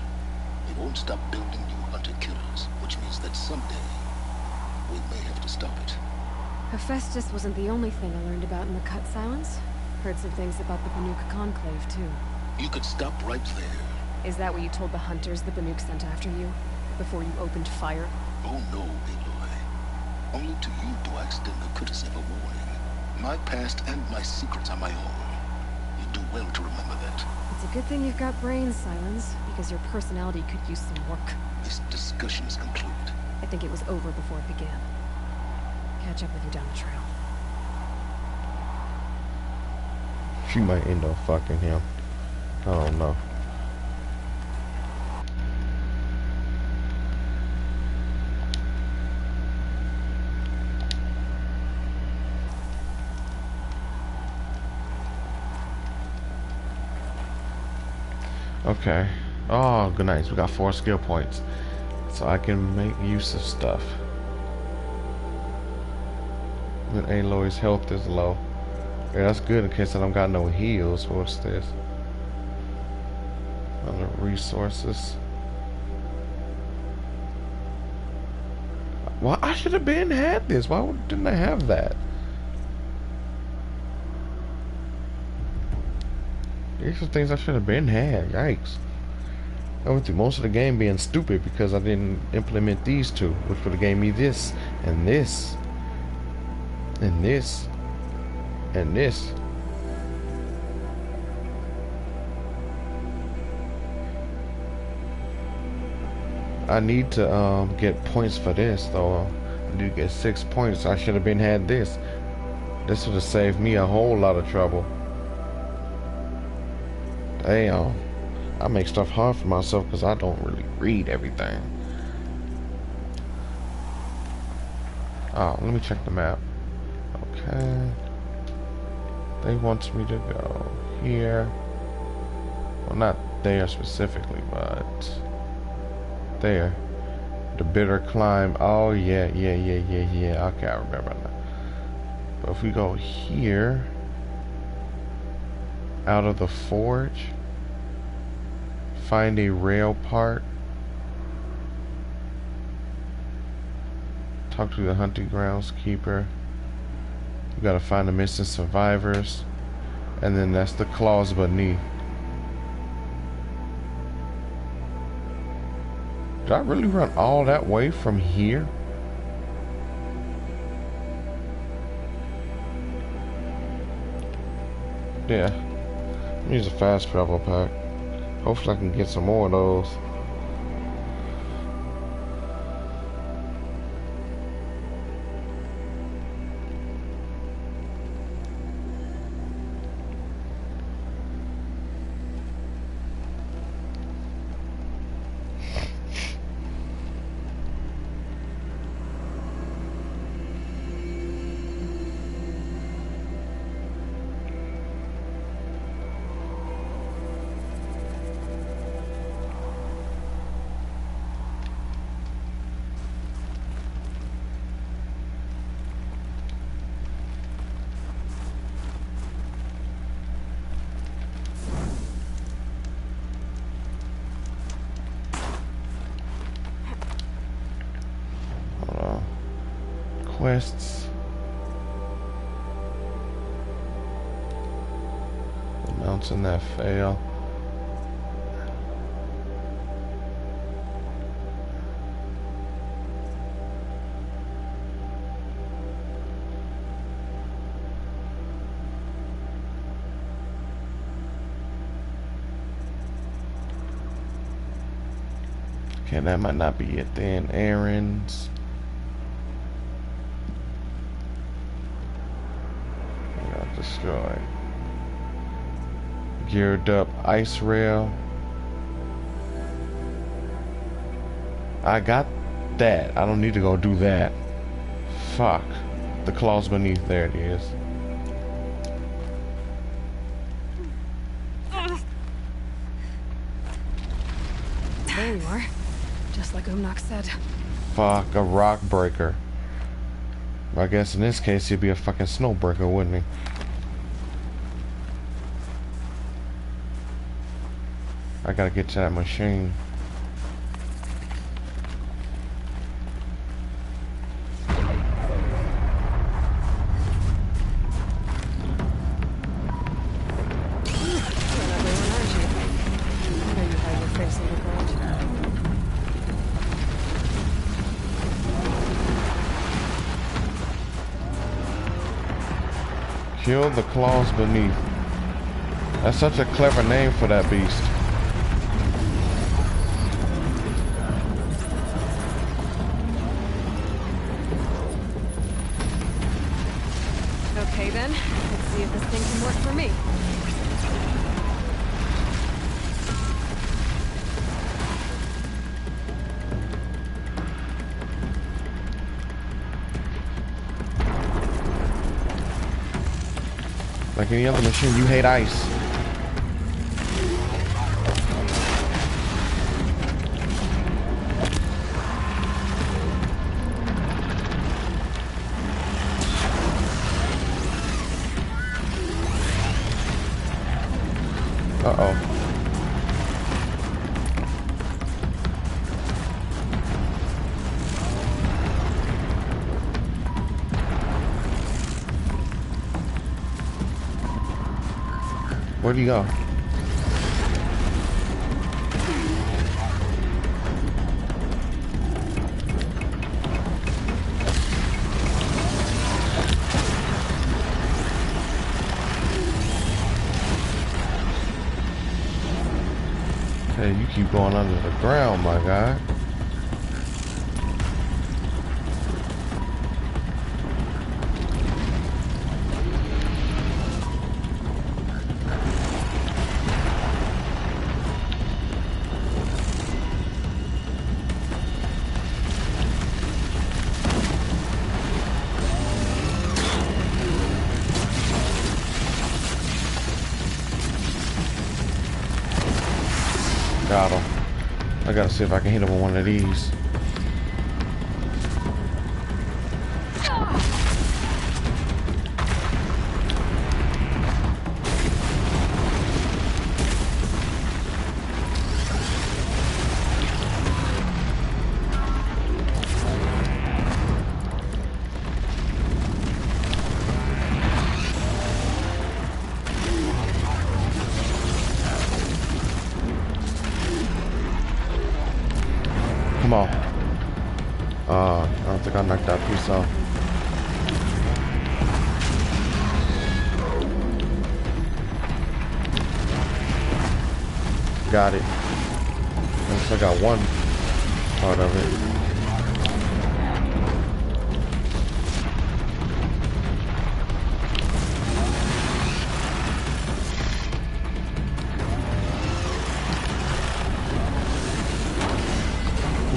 It won't stop building new hunter-killers, which means that someday, we may have to stop it. Hephaestus wasn't the only thing I learned about in the Cut Silence. Heard some things about the Banuk Conclave, too. You could stop right there. Is that what you told the hunters the Banuk sent after you? Before you opened fire? Oh no, Aloy. Only to you do I extend the courtesy of a warning. My past and my secrets are my own. You do well to remember that. It's a good thing you've got brains, Silence, because your personality could use some work. This discussion is concluded. I think it was over before it began. Catch up with you down the trail. She might end up fucking him. I don't know. Okay. Oh, good night. We got 4 skill points. So I can make use of stuff. When Aloy's health is low. Yeah, that's good in case I don't got no heals. What's this? Other resources. Well, I should have been had this. Why didn't I have that? These are things I should have been had. Yikes. I went through most of the game being stupid because I didn't implement these two, which would have gave me this, and this, and this, and this. I need to get points for this though. I need to get 6 points. I should have been had this. This would have saved me a whole lot of trouble. Damn. I make stuff hard for myself because I don't really read everything. Oh, let me check the map. Okay. They want me to go here. Well, not there specifically, but there. The bitter climb. Oh, yeah. Okay, I remember that. But if we go here, out of the forge, find a rail part, talk to the hunting grounds keeper. You gotta find the missing survivors, and then that's the claws beneath. Did I really run all that way from here? Yeah. I'm use a fast travel pack. Hopefully I can get some more of those. Quests. The mountain that fail. Okay, that might not be it then. Errands. Destroyed. Geared up ice rail. I got that. I don't need to go do that. Fuck. The claws beneath. There it is. There you are. Just like Umnak said. Fuck, a rock breaker. I guess in this case he'd be a fucking snow breaker, wouldn't he? I gotta get to that machine. Kill the claws beneath. That's such a clever name for that beast. Okay then, let's see if this thing can work for me. Like any other machine, you hate ice. Uh-oh. Where'd he go? Hey, you keep going under the ground, my guy. Got him. I gotta see if I can hit him with one of these. Come on. I don't think I knocked that piece off. Got it. At least I got one part of it.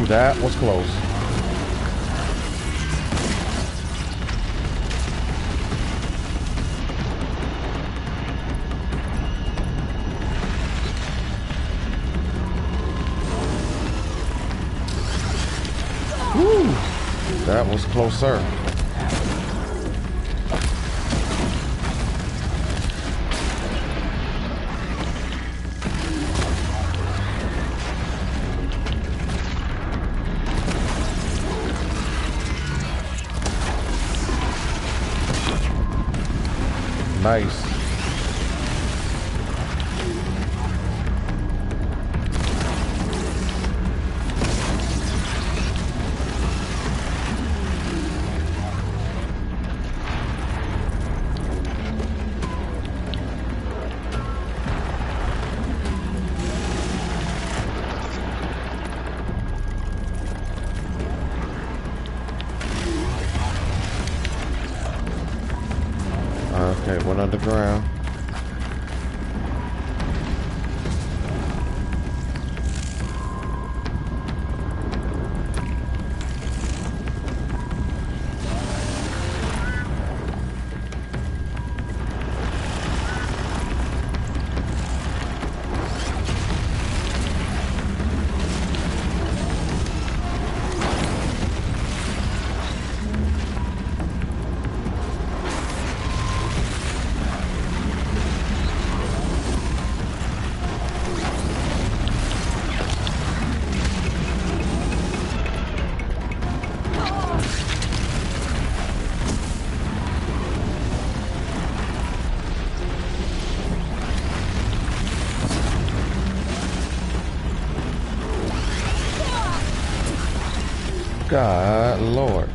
Ooh, that was close. Woo! That was closer. Nice. Okay, went underground. God Lord.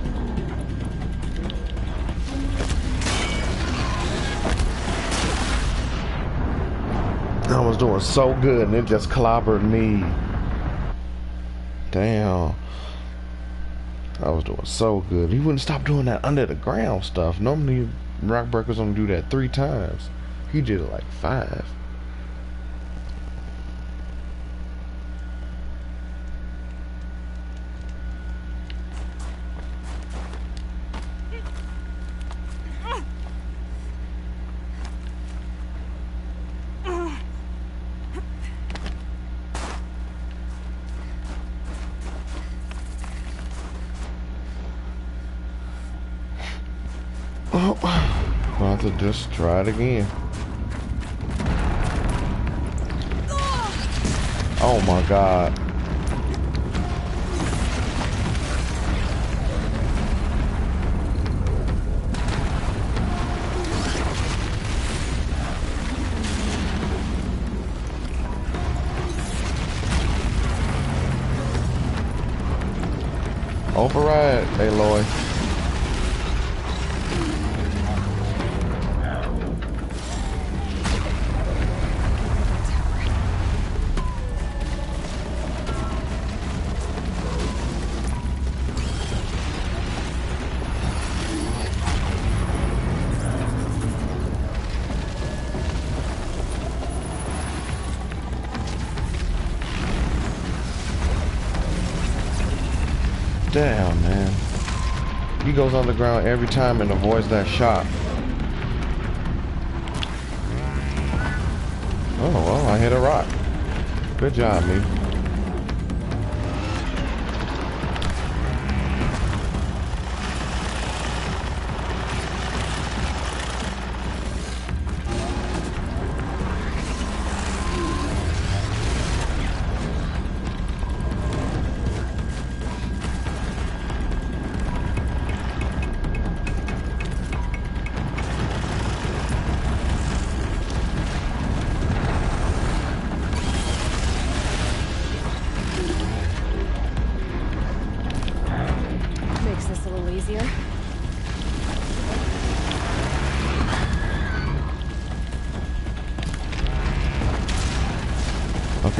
I was doing so good and it just clobbered me. Damn. I was doing so good. He wouldn't stop doing that under the ground stuff. Normally rock breakers only do that 3 times. He did it like 5. Oh, I'll have to just try it again. Oh my God. Override, Aloy. Damn, man. He goes underground every time and avoids that shot. Oh, well, I hit a rock. Good job, me.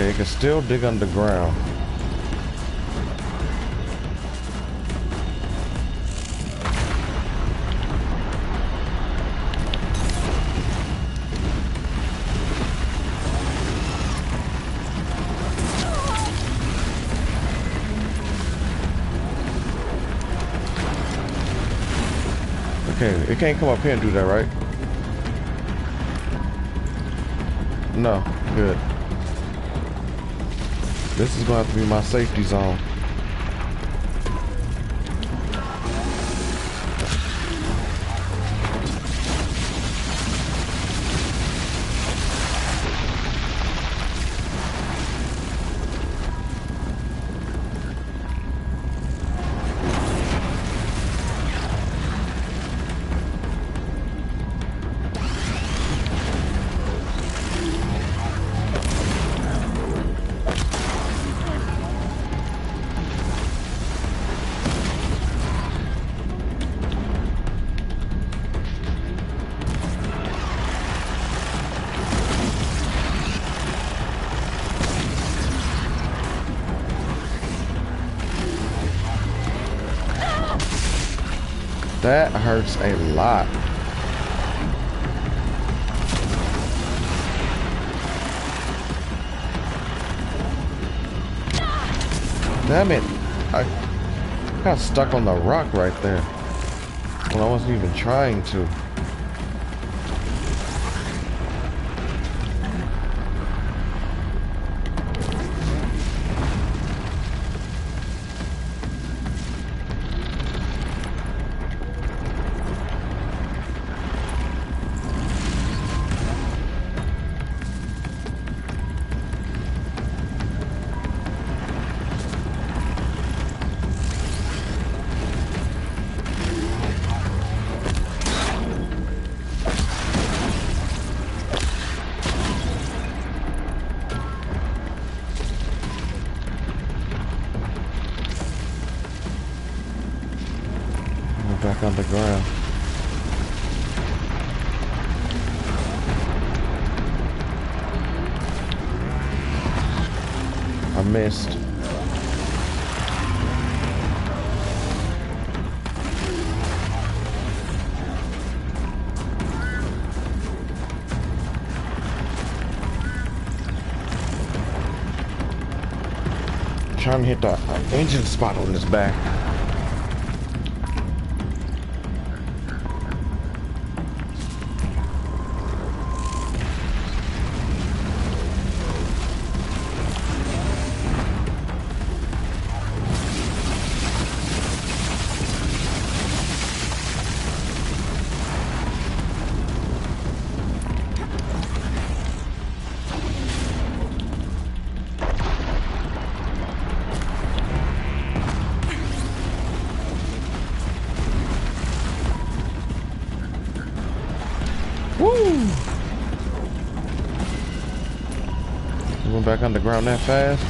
Okay, it can still dig underground. Okay, it can't come up here and do that, right? No, good. This is gonna have to be my safety zone. That hurts a lot. Damn it. I got stuck on the rock right there when I wasn't even trying to. Back on the ground. I missed. Trying to hit the engine spot on this back. Woo! We went back underground that fast.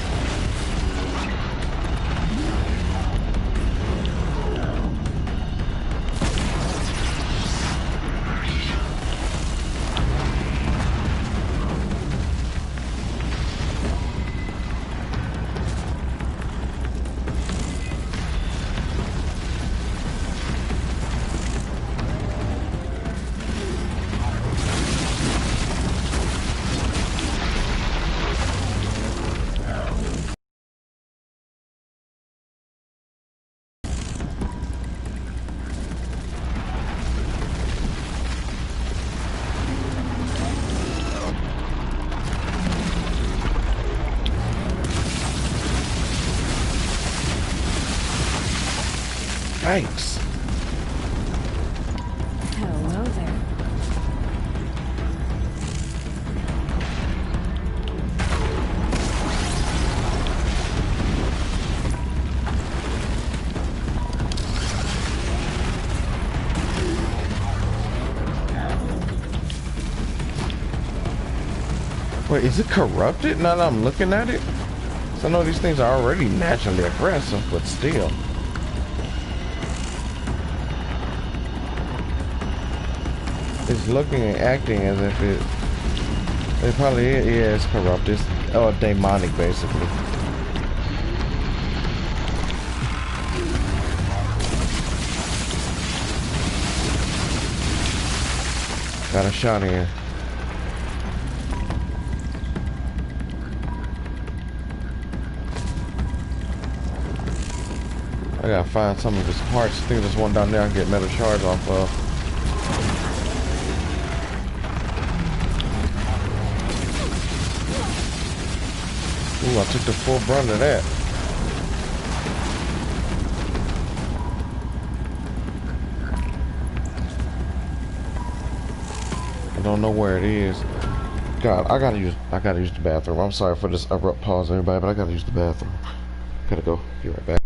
Thanks. Hello there. Wait, is it corrupted now that I'm looking at it? So I know these things are already naturally aggressive, but still. It's looking and acting as if it probably is, yeah, it's corrupt. or demonic, basically. Got a shot here. I gotta find some of his parts. I think there's one down there I can get metal shards off of. Ooh, I took the full brunt of that. I don't know where it is. God, I gotta use the bathroom. I'm sorry for this abrupt pause, everybody, but I gotta use the bathroom. Gotta go. Be right back.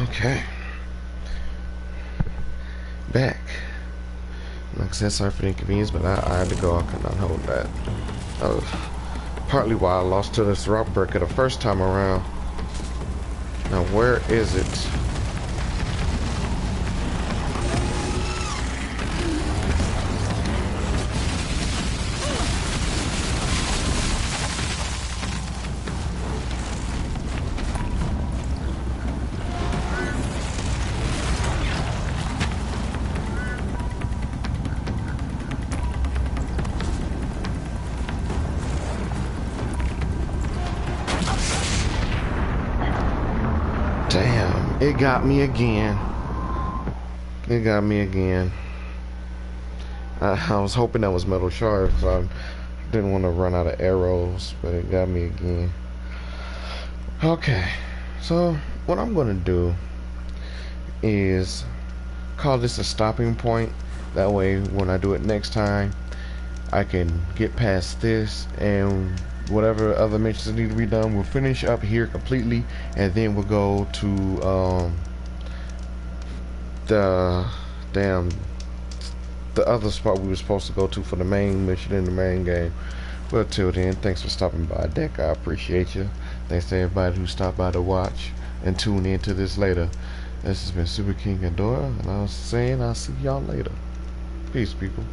Okay. Back. Like I said, sorry for the inconvenience, but I had to go. I could not hold that. That was partly why I lost to this rock breaker the first time around. Now, where is it? Damn, it got me again. It got me again. I was hoping that was metal shards. I didn't want to run out of arrows, but it got me again. Okay, so what I'm going to do is call this a stopping point. That way, when I do it next time, I can get past this, and whatever other missions need to be done, we'll finish up here completely, and then we'll go to the other spot we were supposed to go to for the main mission in the main game. But till then, thanks for stopping by, Deck. I appreciate you. Thanks to everybody who stopped by to watch and tune in to this later. This has been Super King Ghidorah, and I was saying I'll see y'all later. Peace, people.